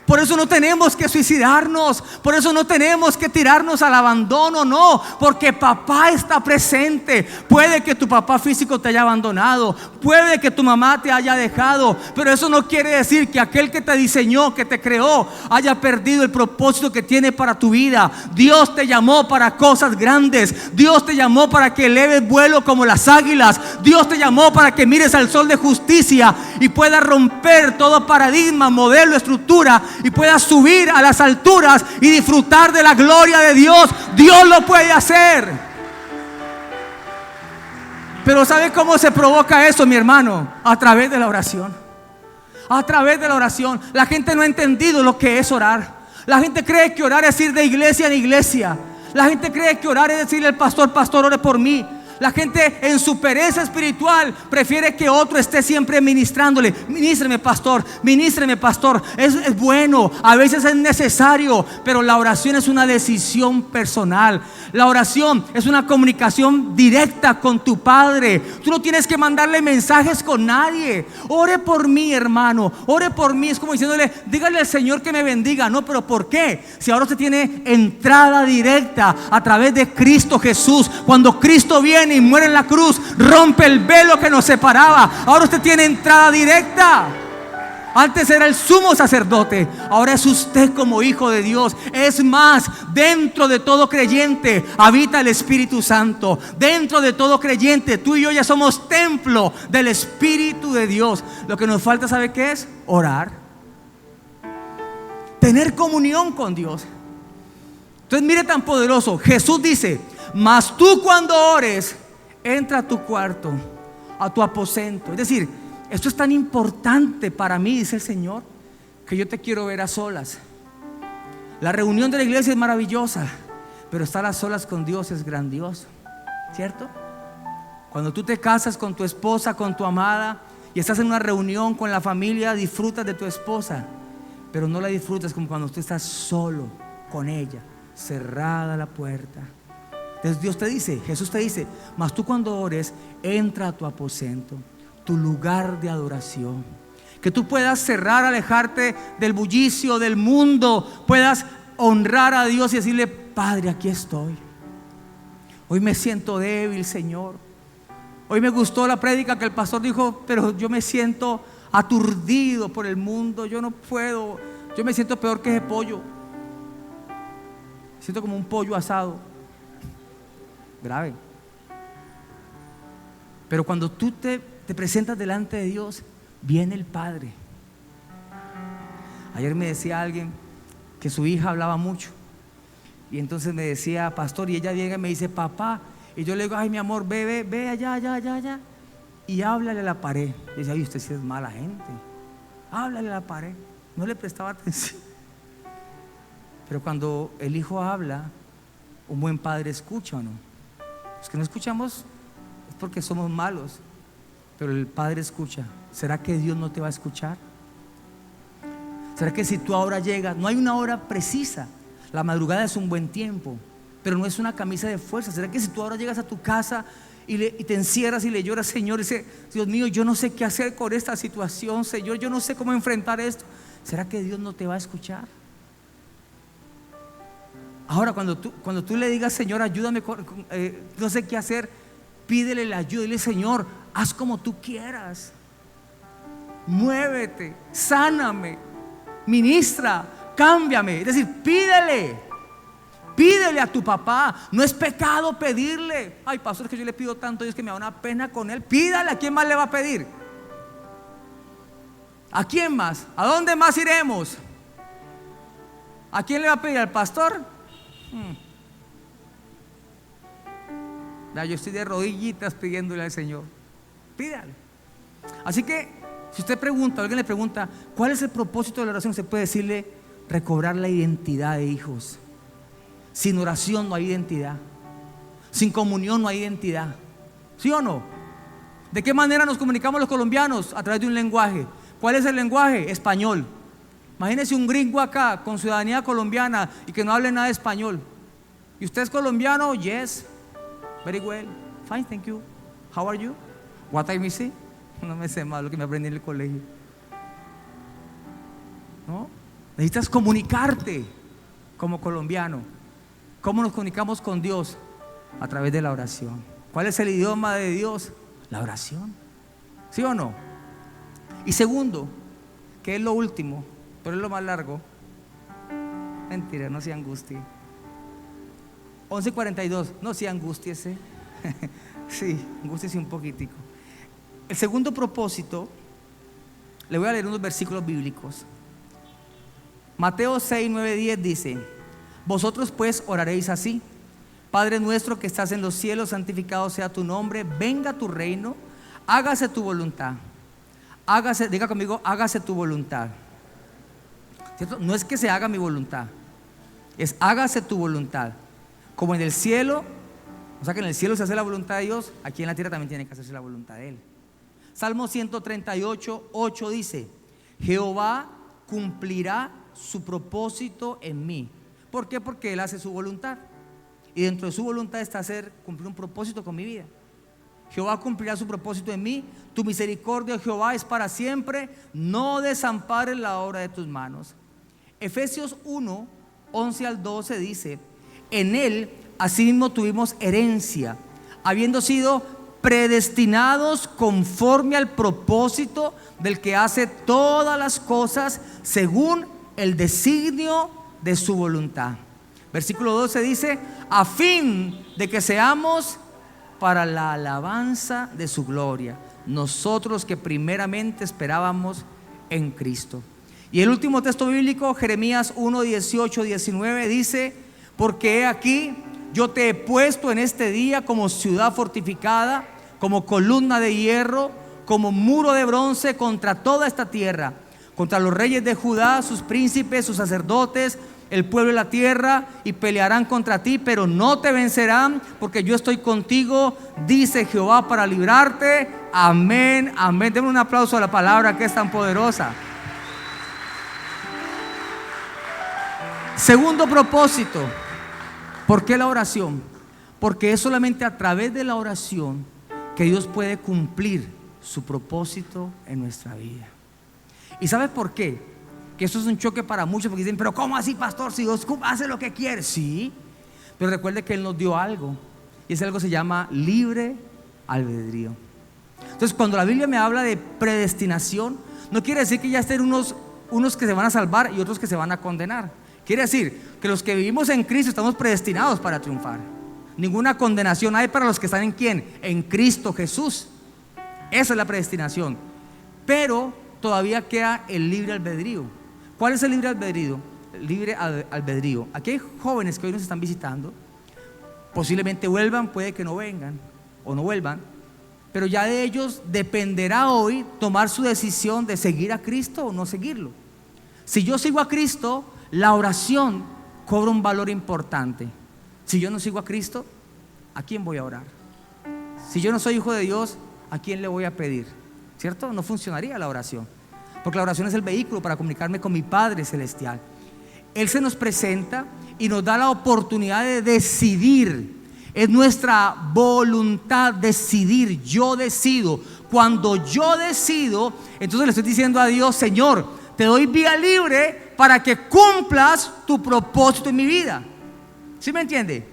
Por eso no tenemos que suicidarnos, por eso no tenemos que tirarnos al abandono, no, porque papá está presente. Puede que tu papá físico te haya abandonado, puede que tu mamá te haya dejado, pero eso no quiere decir que aquel que te diseñó, que te creó, haya perdido el propósito que tiene para tu vida. Dios te llamó para cosas grandes, Dios te llamó para que eleves vuelo como las águilas, Dios te llamó para que mires al sol de justicia y puedas romper todo paradigma, modelo, estructura, y puedas subir a las alturas y disfrutar de la gloria de Dios. Dios lo puede hacer. Pero ¿sabe cómo se provoca eso, mi hermano? A través de la oración. A través de la oración. La gente no ha entendido lo que es orar. La gente cree que orar es ir de iglesia en iglesia. La gente cree que orar es decirle al pastor: pastor, ore por mí. La gente en su pereza espiritual prefiere que otro esté siempre ministrándole. Ministreme, pastor, ministreme, pastor. Es bueno, a veces es necesario, pero la oración es una decisión personal. La oración es una comunicación directa con tu Padre. Tú no tienes que mandarle mensajes con nadie. Ore por mí, hermano, ore por mí. Es como diciéndole: dígale al Señor que me bendiga. No, pero ¿por qué? Si ahora usted tiene entrada directa a través de Cristo Jesús. Cuando Cristo viene y muere en la cruz, rompe el velo que nos separaba. Ahora usted tiene entrada directa. Antes era el sumo sacerdote, ahora es usted como hijo de Dios. Es más, dentro de todo creyente habita el Espíritu Santo. Dentro de todo creyente, tú y yo ya somos templo del Espíritu de Dios. Lo que nos falta, ¿sabe qué es? Orar, tener comunión con Dios. Entonces mire tan poderoso. Jesús dice: mas tú cuando ores, entra a tu cuarto, a tu aposento. Es decir, esto es tan importante para mí, dice el Señor, que yo te quiero ver a solas. La reunión de la iglesia es maravillosa, pero estar a solas con Dios es grandioso, ¿cierto? Cuando tú te casas con tu esposa, con tu amada, y estás en una reunión con la familia, disfrutas de tu esposa, pero no la disfrutas como cuando tú estás solo con ella, cerrada la puerta. Entonces Dios te dice, Jesús te dice, mas tú cuando ores, entra a tu aposento, tu lugar de adoración. Que tú puedas cerrar, alejarte del bullicio del mundo, puedas honrar a Dios y decirle: Padre, aquí estoy. Hoy me siento débil, Señor. Hoy me gustó la prédica que el pastor dijo, pero yo me siento aturdido por el mundo. Yo no puedo, yo me siento peor que ese pollo. Me siento como un pollo asado. Grave. Pero cuando tú te presentas delante de Dios, viene el Padre. Ayer me decía alguien que su hija hablaba mucho, y entonces me decía: pastor, y ella llega y me dice: papá, y yo le digo: ay, mi amor, ve allá, y háblale a la pared. Y dice: ay, usted sí es mala gente, háblale a la pared. No le prestaba atención. Pero cuando el hijo habla, un buen padre escucha, ¿o no? Los que no escuchamos es porque somos malos, pero el Padre escucha. ¿Será que Dios no te va a escuchar? ¿Será que si tú ahora llegas, no hay una hora precisa? La madrugada es un buen tiempo, pero no es una camisa de fuerza. ¿Será que si tú ahora llegas a tu casa y te encierras y le lloras, Señor, y dices: Dios mío, yo no sé qué hacer con esta situación, Señor, yo no sé cómo enfrentar esto? ¿Será que Dios no te va a escuchar? Ahora, cuando tú le digas: Señor, ayúdame, no sé qué hacer, pídele la ayuda. Dile: Señor, haz como tú quieras, muévete, sáname, ministra, cámbiame. Es decir, pídele a tu papá. No es pecado pedirle. Ay, pastor, es que yo le pido tanto a Dios que me da una pena con él. Pídale. ¿A quién más le va a pedir? ¿A quién más? ¿A dónde más iremos? ¿A quién le va a pedir? ¿Al pastor? Yo estoy de rodillitas pidiéndole al Señor. Pídale. Así que si usted pregunta, alguien le pregunta: ¿cuál es el propósito de la oración? Se puede decirle: recobrar la identidad de hijos. Sin oración no hay identidad. Sin comunión no hay identidad. ¿Sí o no? ¿De qué manera nos comunicamos los colombianos? A través de un lenguaje. ¿Cuál es el lenguaje? Español. Imagínese un gringo acá con ciudadanía colombiana y que no hable nada de español. ¿Y usted es colombiano? Yes. Very well. Fine, thank you. How are you? What are you missing? No me sé más lo que me aprendí en el colegio. ¿No? Necesitas comunicarte como colombiano. ¿Cómo nos comunicamos con Dios? A través de la oración. ¿Cuál es el idioma de Dios? La oración. ¿Sí o no? Y segundo, que es lo último, pero es lo más largo. Mentira, no se angustie. 11:42, no se angústiese. Sí, angústiese un poquitico. El segundo propósito, le voy a leer unos versículos bíblicos. Mateo 6, 9, 10 dice: vosotros pues oraréis así: Padre nuestro que estás en los cielos, santificado sea tu nombre, venga tu reino, hágase tu voluntad. Hágase, diga conmigo, hágase tu voluntad. ¿Cierto? No es que se haga mi voluntad, es hágase tu voluntad. Como en el cielo, o sea que en el cielo se hace la voluntad de Dios, aquí en la tierra también tiene que hacerse la voluntad de Él. Salmo 138, 8 dice: Jehová cumplirá su propósito en mí. ¿Por qué? Porque Él hace su voluntad. Y dentro de su voluntad está cumplir un propósito con mi vida. Jehová cumplirá su propósito en mí. Tu misericordia, Jehová, es para siempre. No desampares la obra de tus manos. Efesios 1, 11 al 12 dice: en Él asimismo tuvimos herencia, habiendo sido predestinados conforme al propósito del que hace todas las cosas según el designio de su voluntad. Versículo 12 dice: a fin de que seamos para la alabanza de su gloria, nosotros que primeramente esperábamos en Cristo. Y el último texto bíblico, Jeremías 1, 18, 19 dice: porque he aquí, yo te he puesto en este día como ciudad fortificada, como columna de hierro, como muro de bronce contra toda esta tierra, contra los reyes de Judá, sus príncipes, sus sacerdotes, el pueblo de la tierra y pelearán contra ti, pero no te vencerán, porque yo estoy contigo, dice Jehová, para librarte. Amén, amén. Denme un aplauso a la palabra que es tan poderosa. Segundo propósito, ¿por qué la oración? Porque es solamente a través de la oración que Dios puede cumplir su propósito en nuestra vida. ¿Y sabes por qué? Que esto es un choque para muchos, porque dicen, pero ¿cómo así, pastor? Si Dios hace lo que quiere. Sí, pero recuerde que Él nos dio algo, y ese algo se llama libre albedrío. Entonces, cuando la Biblia me habla de predestinación, no quiere decir que ya estén unos que se van a salvar y otros que se van a condenar. Quiere decir que los que vivimos en Cristo estamos predestinados para triunfar. Ninguna condenación hay para los que están en ¿quién? En Cristo Jesús. Esa es la predestinación. Pero todavía queda el libre albedrío. ¿Cuál es el libre albedrío? El libre albedrío. Aquí hay jóvenes que hoy nos están visitando. Posiblemente vuelvan, puede que no vengan o no vuelvan, pero ya de ellos dependerá hoy tomar su decisión de seguir a Cristo o no seguirlo. Si yo sigo a Cristo, la oración cobra un valor importante. Si yo no sigo a Cristo, ¿a quién voy a orar? Si yo no soy hijo de Dios, ¿a quién le voy a pedir? ¿Cierto? No funcionaría la oración, porque la oración es el vehículo para comunicarme con mi Padre Celestial. Él se nos presenta y nos da la oportunidad de decidir. Es nuestra voluntad decidir. Yo decido. Cuando yo decido, entonces le estoy diciendo a Dios, Señor, te doy vía libre para que cumplas tu propósito en mi vida. ¿Sí me entiende?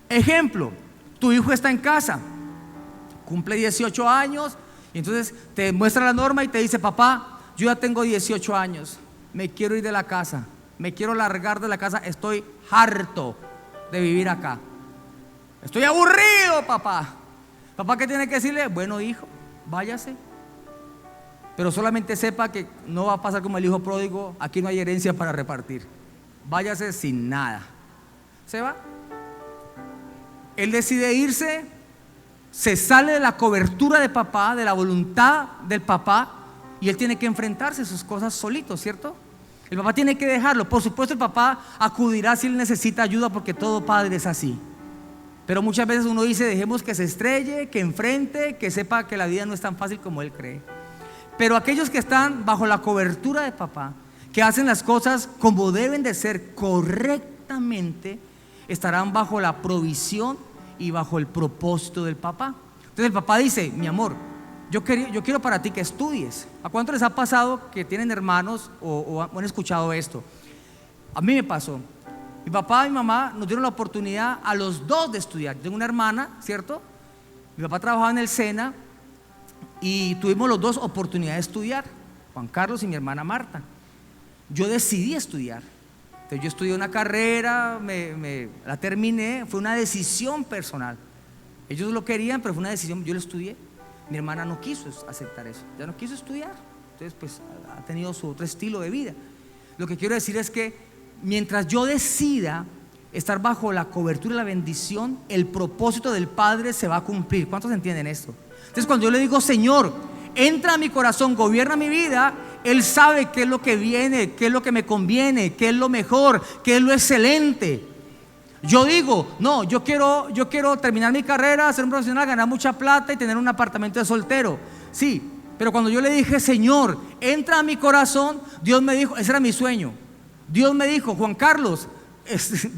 Ejemplo, tu hijo está en casa, cumple 18 años y entonces te muestra la norma y te dice, papá, yo ya tengo 18 años, me quiero ir de la casa, me quiero largar de la casa, estoy harto de vivir acá, estoy aburrido, papá. Papá, ¿qué tiene que decirle? Bueno, hijo, váyase, pero solamente sepa que no va a pasar como el hijo pródigo, aquí no hay herencia para repartir, váyase sin nada. Se va. Él decide irse, se sale de la cobertura de papá, de la voluntad del papá, y él tiene que enfrentarse a sus cosas solito, ¿cierto? El papá tiene que dejarlo. Por supuesto, el papá acudirá si él necesita ayuda, porque todo padre es así. Pero muchas veces uno dice, dejemos que se estrelle, que enfrente, que sepa que la vida no es tan fácil como él cree. Pero aquellos que están bajo la cobertura de papá, que hacen las cosas como deben de ser correctamente, estarán bajo la provisión y bajo el propósito del papá. Entonces el papá dice, mi amor, yo quiero para ti que estudies. ¿A cuánto les ha pasado que tienen hermanos o han escuchado esto? A mí me pasó. Mi papá y mi mamá nos dieron la oportunidad a los dos de estudiar. Yo tengo una hermana, ¿cierto? Mi papá trabajaba en el SENA y tuvimos los dos oportunidad de estudiar, Juan Carlos y mi hermana Marta. Yo decidí estudiar. Entonces yo estudié una carrera, la terminé, fue una decisión personal. Ellos lo querían, pero fue una decisión, yo lo estudié. Mi hermana no quiso aceptar eso, ya no quiso estudiar. Entonces pues ha tenido su otro estilo de vida. Lo que quiero decir es que mientras yo decida estar bajo la cobertura y la bendición, el propósito del Padre se va a cumplir. ¿Cuántos entienden esto? Entonces cuando yo le digo, Señor, entra a mi corazón, gobierna mi vida, Él sabe qué es lo que viene, qué es lo que me conviene, qué es lo mejor, qué es lo excelente. Yo digo, no, yo quiero terminar mi carrera, ser un profesional, ganar mucha plata y tener un apartamento de soltero. Sí, pero cuando yo le dije, Señor, entra a mi corazón, Dios me dijo, ese era mi sueño. Dios me dijo, Juan Carlos,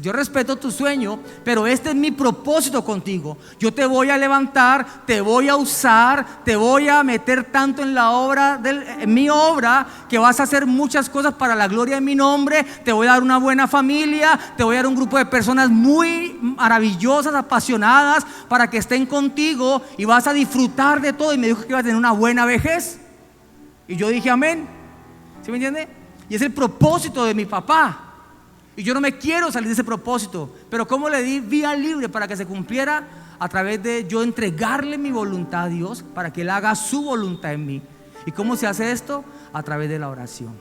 yo respeto tu sueño, pero este es mi propósito contigo. Yo te voy a levantar, te voy a usar, te voy a meter tanto en la obra, en mi obra, que vas a hacer muchas cosas para la gloria de mi nombre. Te voy a dar una buena familia, te voy a dar un grupo de personas muy maravillosas, apasionadas, para que estén contigo y vas a disfrutar de todo. Y me dijo que iba a tener una buena vejez. Y yo dije amén. ¿Sí me entiende? Y es el propósito de mi papá. Y yo no me quiero salir de ese propósito, pero ¿cómo le di vía libre para que se cumpliera? A través de yo entregarle mi voluntad a Dios para que Él haga su voluntad en mí. ¿Y cómo se hace esto? A través de la oración.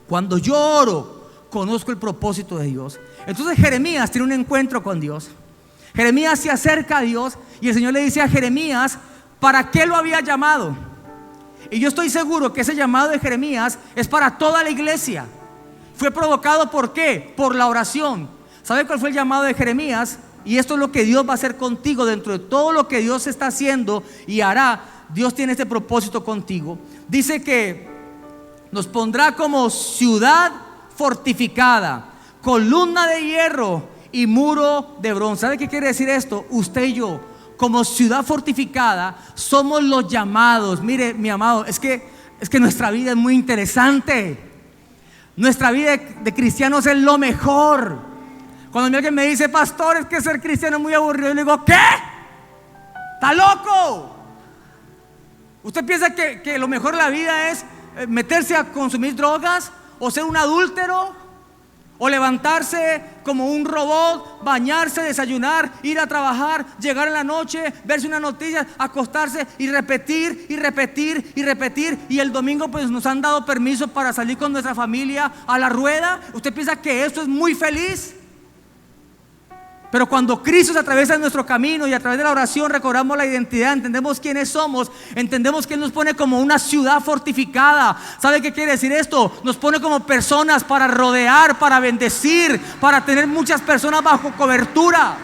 Cuando yo oro, conozco el propósito de Dios. Entonces Jeremías tiene un encuentro con Dios. Jeremías se acerca a Dios y el Señor le dice a Jeremías, ¿para qué lo había llamado? Y yo estoy seguro que ese llamado de Jeremías es para toda la iglesia. Fue provocado ¿por qué? Por la oración. ¿Sabe cuál fue el llamado de Jeremías? Y esto es lo que Dios va a hacer contigo. Dentro de todo lo que Dios está haciendo y hará, Dios tiene este propósito contigo. Dice que nos pondrá como ciudad fortificada, columna de hierro y muro de bronce. ¿Sabe qué quiere decir esto? Usted y yo, como ciudad fortificada, somos los llamados. Mire, mi amado, es que nuestra vida es muy interesante. Nuestra vida de cristianos es lo mejor. Cuando alguien me dice, pastor, es que ser cristiano es muy aburrido, yo le digo, ¿qué? ¿Está loco? ¿Usted piensa que lo mejor de la vida es meterse a consumir drogas o ser un adúltero? O levantarse como un robot, bañarse, desayunar, ir a trabajar, llegar en la noche, verse una noticia, acostarse y repetir y repetir y repetir. Y el domingo pues nos han dado permiso para salir con nuestra familia a la rueda. ¿Usted piensa que esto es muy feliz? Pero cuando Cristo se atraviesa en nuestro camino y a través de la oración recobramos la identidad, entendemos quiénes somos, entendemos que Él nos pone como una ciudad fortificada. ¿Sabe qué quiere decir esto? Nos pone como personas para rodear, para bendecir, para tener muchas personas bajo cobertura.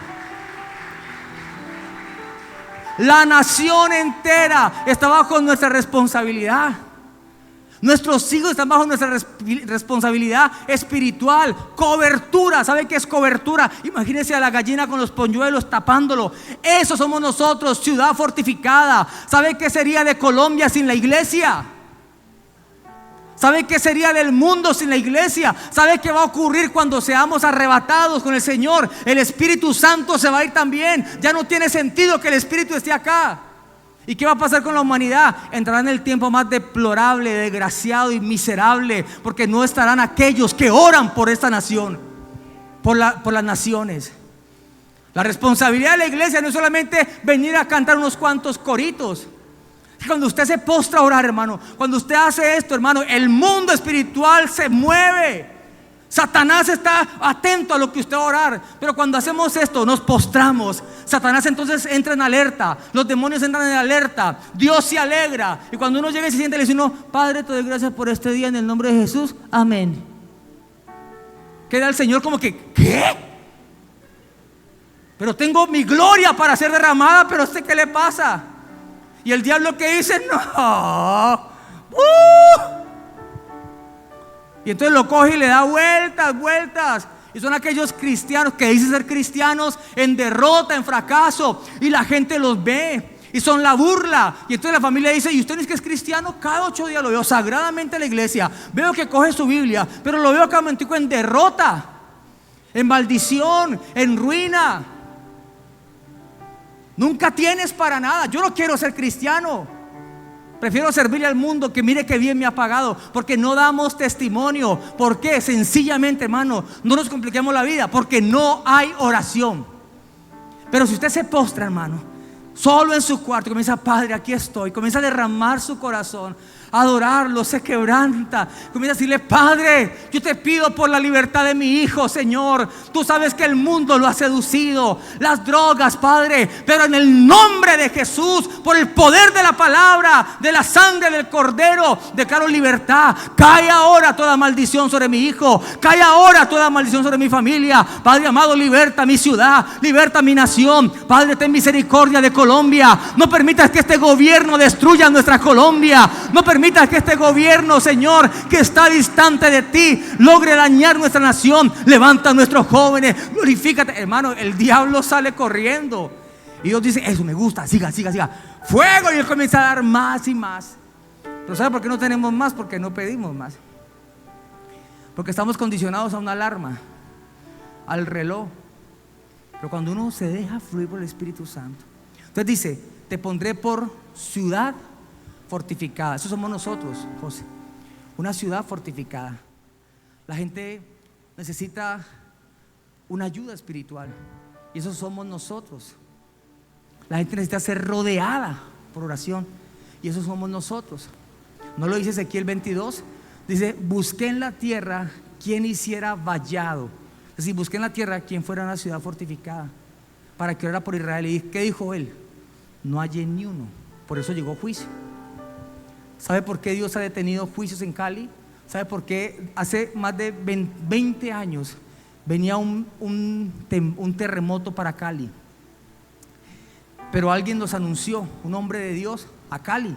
La nación entera está bajo nuestra responsabilidad. Nuestros hijos están bajo nuestra responsabilidad espiritual. Cobertura, ¿sabe qué es cobertura? Imagínense a la gallina con los polluelos tapándolo. Eso somos nosotros, ciudad fortificada. ¿Sabe qué sería de Colombia sin la iglesia? ¿Sabe qué sería del mundo sin la iglesia? ¿Sabe qué va a ocurrir cuando seamos arrebatados con el Señor? El Espíritu Santo se va a ir también. Ya no tiene sentido que el Espíritu esté acá. ¿Y qué va a pasar con la humanidad? Entrará en el tiempo más deplorable, desgraciado y miserable, porque no estarán aquellos que oran por esta nación, por las naciones. La responsabilidad de la iglesia no es solamente venir a cantar unos cuantos coritos. Cuando usted se postra a orar, hermano, cuando usted hace esto, hermano, el mundo espiritual se mueve. Satanás está atento a lo que usted va a orar. Pero cuando hacemos esto, nos postramos, Satanás entonces entra en alerta. Los demonios entran en alerta. Dios se alegra. Y cuando uno llega y se siente, le dice uno, Padre, te doy gracias por este día en el nombre de Jesús, amén. Queda el Señor como que, ¿qué? Pero tengo mi gloria para ser derramada, pero ¿usted qué le pasa? Y el diablo que dice, no. Y entonces lo coge y le da vueltas. Y son aquellos cristianos que dicen ser cristianos en derrota, en fracaso. Y la gente los ve y son la burla. Y entonces la familia dice, ¿y usted no es que es cristiano? Cada 8 días lo veo sagradamente en la iglesia. Veo que coge su Biblia, pero lo veo cada momentico en derrota, en maldición, en ruina. Nunca tienes para nada. Yo no quiero ser cristiano. Prefiero servirle al mundo, que mire que bien me ha pagado, porque no damos testimonio. ¿Por qué? Sencillamente, hermano, no nos compliquemos la vida, porque no hay oración. Pero si usted se postra, hermano, solo en su cuarto, comienza, Padre, aquí estoy, comienza a derramar su corazón, a adorarlo, se quebranta, comienza a decirle, Padre, yo te pido por la libertad de mi hijo, Señor. Tú sabes que el mundo lo ha seducido, las drogas, Padre, pero en el nombre de Jesús, por el poder de la palabra, de la sangre del Cordero, declaro libertad. Cae ahora toda maldición sobre mi hijo, cae ahora toda maldición sobre mi familia. Padre amado, liberta mi ciudad, liberta mi nación. Padre, ten misericordia de Colombia. No permitas que este gobierno destruya nuestra Colombia. No permitas que este gobierno, Señor, que está distante de ti, logre dañar nuestra nación. Levanta a nuestros jóvenes, glorifícate, hermano. El diablo sale corriendo y Dios dice, eso me gusta, siga, fuego. Y él comienza a dar más y más. Pero ¿sabe por qué no tenemos más? Porque no pedimos más. Porque estamos condicionados a una alarma, al reloj. Pero cuando uno se deja fluir por el Espíritu Santo, entonces dice, te pondré por ciudad fortificada. Eso somos nosotros, José. Una ciudad fortificada. La gente necesita una ayuda espiritual, y eso somos nosotros. La gente necesita ser rodeada por oración, y eso somos nosotros. ¿No lo dice Ezequiel 22? Dice, busqué en la tierra quien hiciera vallado. Es decir, busqué en la tierra quien fuera una ciudad fortificada para que orara por Israel. ¿Y qué dijo él? No hallé ni uno. Por eso llegó juicio. ¿Sabe por qué Dios ha detenido juicios en Cali? ¿Sabe por qué? Hace más de 20 años venía un terremoto para Cali, pero alguien nos anunció, un hombre de Dios, a Cali,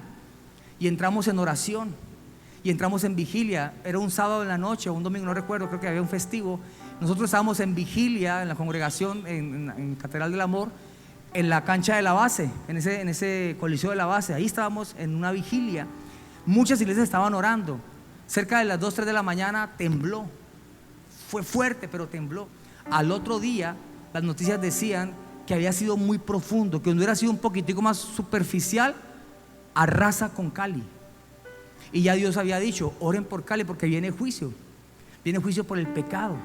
y entramos en oración y entramos en vigilia. Era un sábado en la noche o un domingo, no recuerdo, creo que había un festivo. Nosotros estábamos en vigilia en la congregación en Catedral del Amor, en la cancha de la base, en ese coliseo de la base. Ahí estábamos en una vigilia. Muchas iglesias estaban orando. Cerca de las 2, 3 de la mañana tembló. Fue fuerte, pero tembló. Al otro día las noticias decían que había sido muy profundo, que cuando hubiera sido un poquitico más superficial, arrasa con Cali. Y ya Dios había dicho: oren por Cali porque viene juicio por el pecado.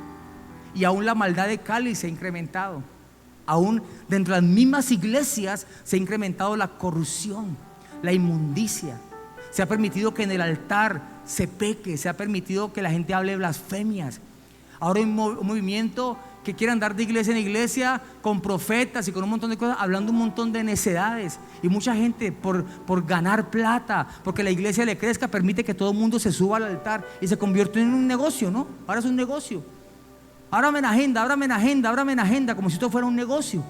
Y aún la maldad de Cali se ha incrementado. Aún dentro de las mismas iglesias se ha incrementado la corrupción, la inmundicia. Se ha permitido que en el altar se peque, se ha permitido que la gente hable blasfemias. Ahora hay un movimiento que quiere andar de iglesia en iglesia con profetas y con un montón de cosas, hablando un montón de necedades. Y mucha gente por ganar plata, porque la iglesia le crezca, permite que todo el mundo se suba al altar y se convierte en un negocio, ¿no? Ahora es un negocio. Ábrame la agenda, ábrame la agenda, ábrame la agenda, como si esto fuera un negocio.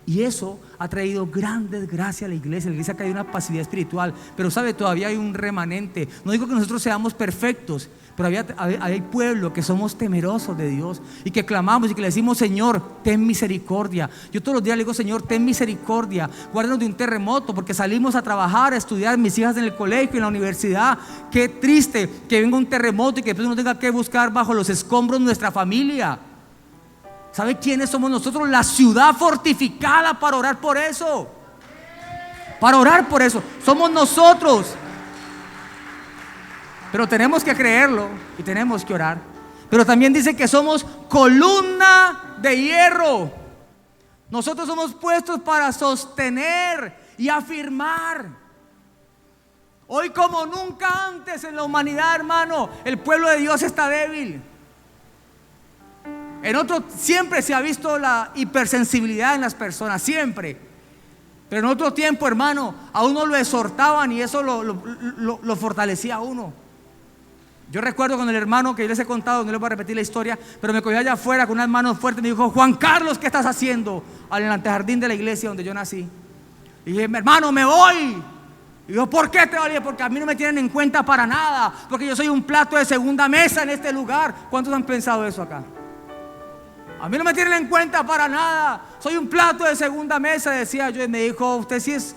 Y eso ha traído gran desgracia a la iglesia. La iglesia ha caído en una pasividad espiritual. Pero sabe, todavía hay un remanente. No digo que nosotros seamos perfectos, pero hay pueblo que somos temerosos de Dios y que clamamos y que le decimos: Señor, ten misericordia. Yo todos los días le digo: Señor, ten misericordia, guárdanos de un terremoto, porque salimos a trabajar, a estudiar, mis hijas en el colegio, en la universidad. Qué triste que venga un terremoto y que después uno tenga que buscar bajo los escombros nuestra familia. ¿Sabe quiénes somos nosotros? La ciudad fortificada para orar por eso. Para orar por eso. Somos nosotros. Pero tenemos que creerlo y tenemos que orar. Pero también dice que somos columna de hierro. Nosotros somos puestos para sostener y afirmar. Hoy como nunca antes en la humanidad, hermano, el pueblo de Dios está débil. En otro siempre se ha visto la hipersensibilidad en las personas, siempre. Pero en otro tiempo, hermano, a uno lo exhortaban y eso lo fortalecía a uno. Yo recuerdo con el hermano que yo les he contado, no les voy a repetir la historia, pero me cogió allá afuera con unas manos fuertes y me dijo: Juan Carlos, ¿qué estás haciendo? Al antejardín de la iglesia donde yo nací. Y dije: hermano, me voy. Y yo: ¿por qué te vas? Porque a mí no me tienen en cuenta para nada, porque yo soy un plato de segunda mesa en este lugar. ¿Cuántos han pensado eso acá? A mí no me tienen en cuenta para nada, soy un plato de segunda mesa, decía yo. Y me dijo: usted sí es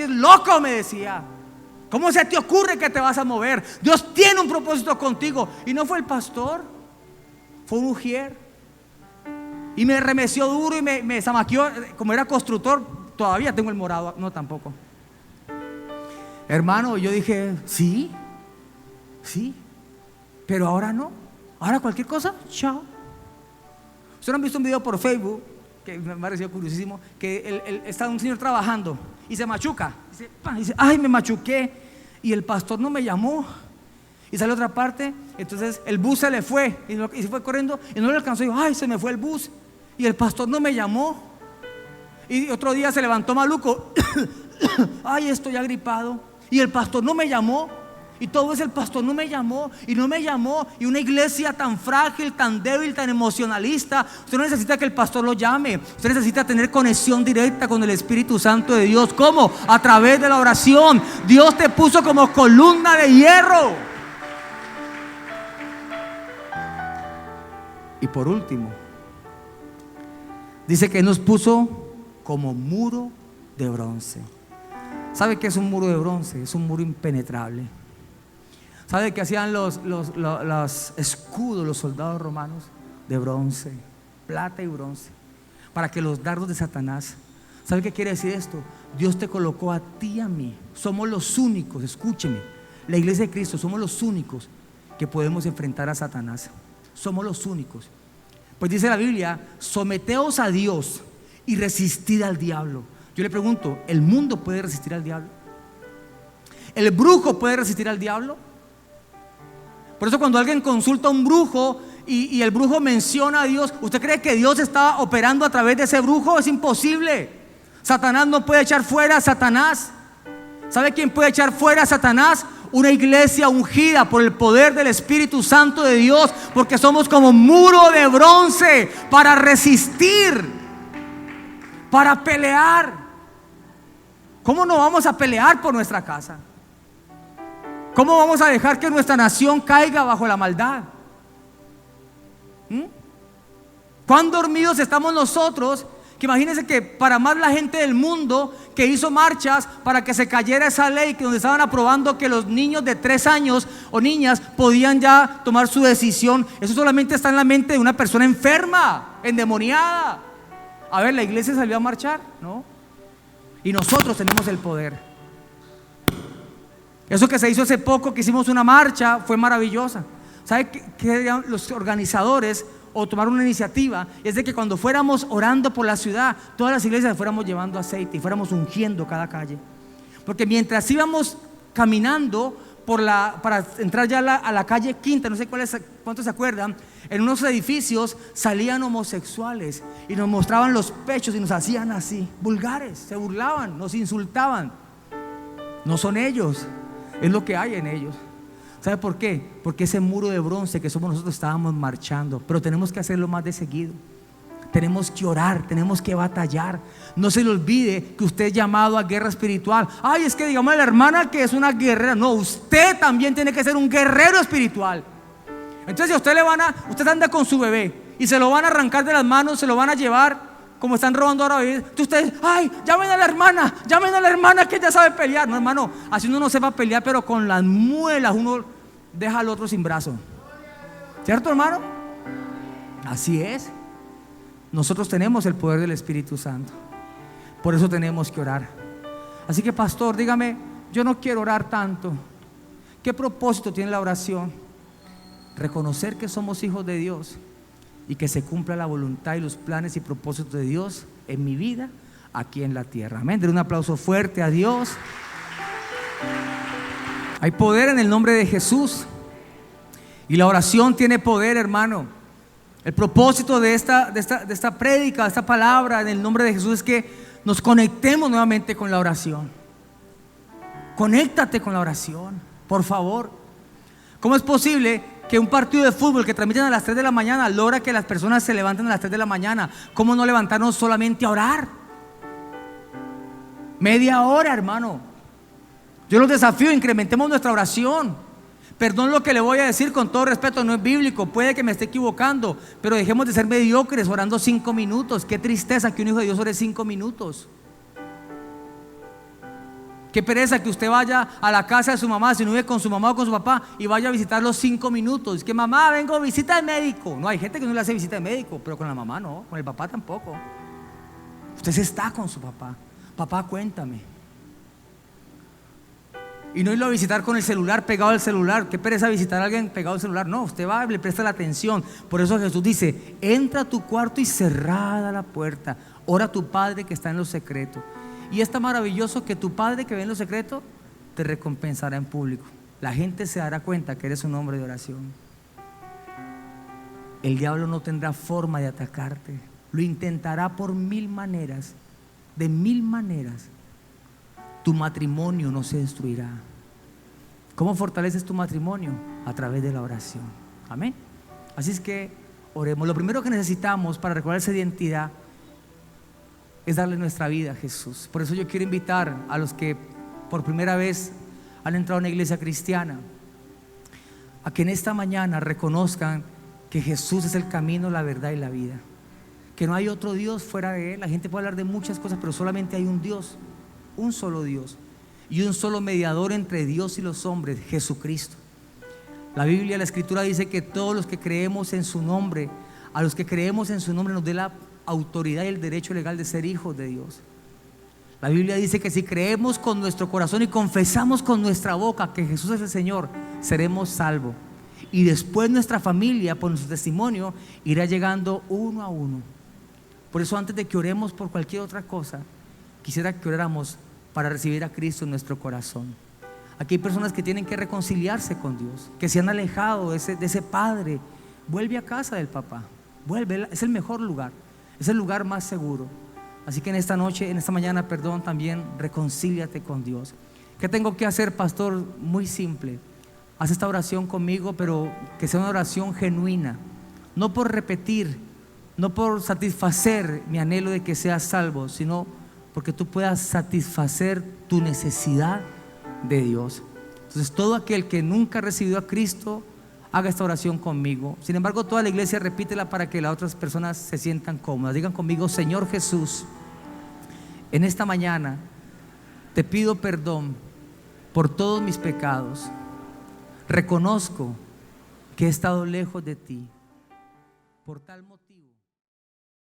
loco, me decía. ¿Cómo se te ocurre que te vas a mover? Dios tiene un propósito contigo. Y no fue el pastor, fue un ujier. Y me remeció duro y me zamaqueó. Como era constructor, todavía tengo el morado. No, tampoco. Hermano, yo dije: sí, pero ahora no. Ahora cualquier cosa, chao. Ustedes han visto un video por Facebook que me ha parecido curiosísimo, que está un señor trabajando y se machuca. Dice: ay, me machuqué y el pastor no me llamó. Y sale otra parte, entonces el bus se le fue y se fue corriendo y no le alcanzó. Y dijo: ay, se me fue el bus y el pastor no me llamó. Y otro día se levantó maluco. Ay, estoy agripado y el pastor no me llamó. Y todo es: el pastor no me llamó y no me llamó. Y una iglesia tan frágil, tan débil, tan emocionalista. Usted no necesita que el pastor lo llame. Usted necesita tener conexión directa con el Espíritu Santo de Dios. ¿Cómo? A través de la oración. Dios te puso como columna de hierro. Y por último, dice que nos puso como muro de bronce. ¿Sabe qué es un muro de bronce? Es un muro impenetrable. ¿Sabe qué hacían los escudos, los soldados romanos? De bronce, plata y bronce, para que los dardos de Satanás. ¿Sabe qué quiere decir esto? Dios te colocó a ti y a mí. Somos los únicos, escúcheme, la iglesia de Cristo, somos los únicos que podemos enfrentar a Satanás. Somos los únicos. Pues dice la Biblia: someteos a Dios y resistid al diablo. Yo le pregunto: ¿el mundo puede resistir al diablo? ¿El brujo puede resistir al diablo? Por eso cuando alguien consulta a un brujo y el brujo menciona a Dios, ¿usted cree que Dios está operando a través de ese brujo? Es imposible. Satanás no puede echar fuera a Satanás. ¿Sabe quién puede echar fuera a Satanás? una iglesia ungida por el poder del Espíritu Santo de Dios, porque somos como muro de bronce para resistir, para pelear. ¿Cómo no vamos a pelear por nuestra casa? ¿Cómo vamos a dejar que nuestra nación caiga bajo la maldad? ¿Cuán dormidos estamos nosotros? Que imagínense que para más la gente del mundo que hizo marchas para que se cayera esa ley que donde estaban aprobando que los niños de 3 años o niñas podían ya tomar su decisión. Eso solamente está en la mente de una persona enferma, endemoniada. A ver, la iglesia salió a marchar, ¿no? Y nosotros tenemos el poder. Eso que se hizo hace poco, que hicimos una marcha, fue maravillosa. ¿Sabe qué los organizadores o tomaron una iniciativa? Es de que cuando fuéramos orando por la ciudad, todas las iglesias fuéramos llevando aceite y fuéramos ungiendo cada calle. Porque mientras íbamos caminando para entrar ya a la calle Quinta, no sé cuántos se acuerdan, en unos edificios salían homosexuales y nos mostraban los pechos y nos hacían así, vulgares, se burlaban, nos insultaban. No son ellos, es lo que hay en ellos. ¿Sabe por qué? Porque ese muro de bronce que somos nosotros estábamos marchando, pero tenemos que hacerlo más de seguido. Tenemos que orar, tenemos que batallar. No se le olvide que usted es llamado a guerra espiritual. Ay, es que digamos a la hermana que es una guerrera. No, usted también tiene que ser un guerrero espiritual. Entonces si a usted anda con su bebé y se lo van a arrancar de las manos, se lo van a llevar como están robando ahora bebés, ustedes, ay, llamen a la hermana que ella sabe pelear. No, hermano, así uno no sepa pelear, pero con las muelas uno deja al otro sin brazo. ¿Cierto, hermano? Así es. Nosotros tenemos el poder del Espíritu Santo. Por eso tenemos que orar. Así que, pastor, dígame, yo no quiero orar tanto. ¿Qué propósito tiene la oración? Reconocer que somos hijos de Dios y que se cumpla la voluntad y los planes y propósitos de Dios en mi vida, aquí en la tierra. Amén. Den un aplauso fuerte a Dios. Hay poder en el nombre de Jesús. Y la oración tiene poder, hermano. El propósito de esta prédica, de esta palabra en el nombre de Jesús es que nos conectemos nuevamente con la oración. Conéctate con la oración, por favor. ¿Cómo es posible que un partido de fútbol que transmiten a las 3 de la mañana logra que las personas se levanten a las 3 de la mañana? ¿Cómo no levantarnos solamente a orar? Media hora, hermano. Yo los desafío, incrementemos nuestra oración. Perdón lo que le voy a decir, con todo respeto, no es bíblico, puede que me esté equivocando, pero dejemos de ser mediocres orando 5 minutos. Qué tristeza que un hijo de Dios ore 5 minutos. Qué pereza que usted vaya a la casa de su mamá, si no vive con su mamá o con su papá, y vaya a visitar los 5 minutos. Que mamá, vengo, visita al médico. No, hay gente que no le hace visita al médico, pero con la mamá no, con el papá tampoco. Usted se está con su papá. Papá, cuéntame. Y no irlo a visitar con el celular, pegado al celular. Qué pereza visitar a alguien pegado al celular. No, usted va y le presta la atención. Por eso Jesús dice: entra a tu cuarto y cerrada la puerta, ora a tu Padre que está en lo secreto. Y está maravilloso que tu Padre que ve en lo secreto te recompensará en público. La gente se dará cuenta que eres un hombre de oración. El diablo no tendrá forma de atacarte. Lo intentará por 1000 maneras. De 1000 maneras. Tu matrimonio no se destruirá. ¿Cómo fortaleces tu matrimonio? A través de la oración. Amén. Así es que oremos. Lo primero que necesitamos para recobrar esa identidad es darle nuestra vida a Jesús. Por eso yo quiero invitar a los que por primera vez han entrado a una iglesia cristiana a que en esta mañana reconozcan que Jesús es el camino, la verdad y la vida. Que no hay otro Dios fuera de Él. La gente puede hablar de muchas cosas, pero solamente hay un Dios. Un solo Dios y un solo mediador entre Dios y los hombres, Jesucristo. La Biblia, la Escritura dice que todos los que creemos en su nombre, a los que creemos en su nombre nos dé la autoridad y el derecho legal de ser hijos de Dios. La Biblia dice que si creemos con nuestro corazón y confesamos con nuestra boca que Jesús es el Señor, seremos salvos. Y después nuestra familia, por nuestro testimonio, irá llegando uno a uno. Por eso, antes de que oremos por cualquier otra cosa, quisiera que oráramos para recibir a Cristo en nuestro corazón. Aquí hay personas que tienen que reconciliarse con Dios, que se han alejado de ese padre. Vuelve a casa del papá, vuelve, es el mejor lugar, es el lugar más seguro. Así que en esta noche, en esta mañana, también reconcíliate con Dios. ¿Qué tengo que hacer, pastor? Muy simple. Haz esta oración conmigo, pero que sea una oración genuina. No por repetir, no por satisfacer mi anhelo de que seas salvo, sino porque tú puedas satisfacer tu necesidad de Dios. Entonces, todo aquel que nunca ha recibido a Cristo, haga esta oración conmigo. Sin embargo, toda la iglesia repítela para que las otras personas se sientan cómodas. Digan conmigo: Señor Jesús, en esta mañana te pido perdón por todos mis pecados. Reconozco que he estado lejos de ti. Por tal motivo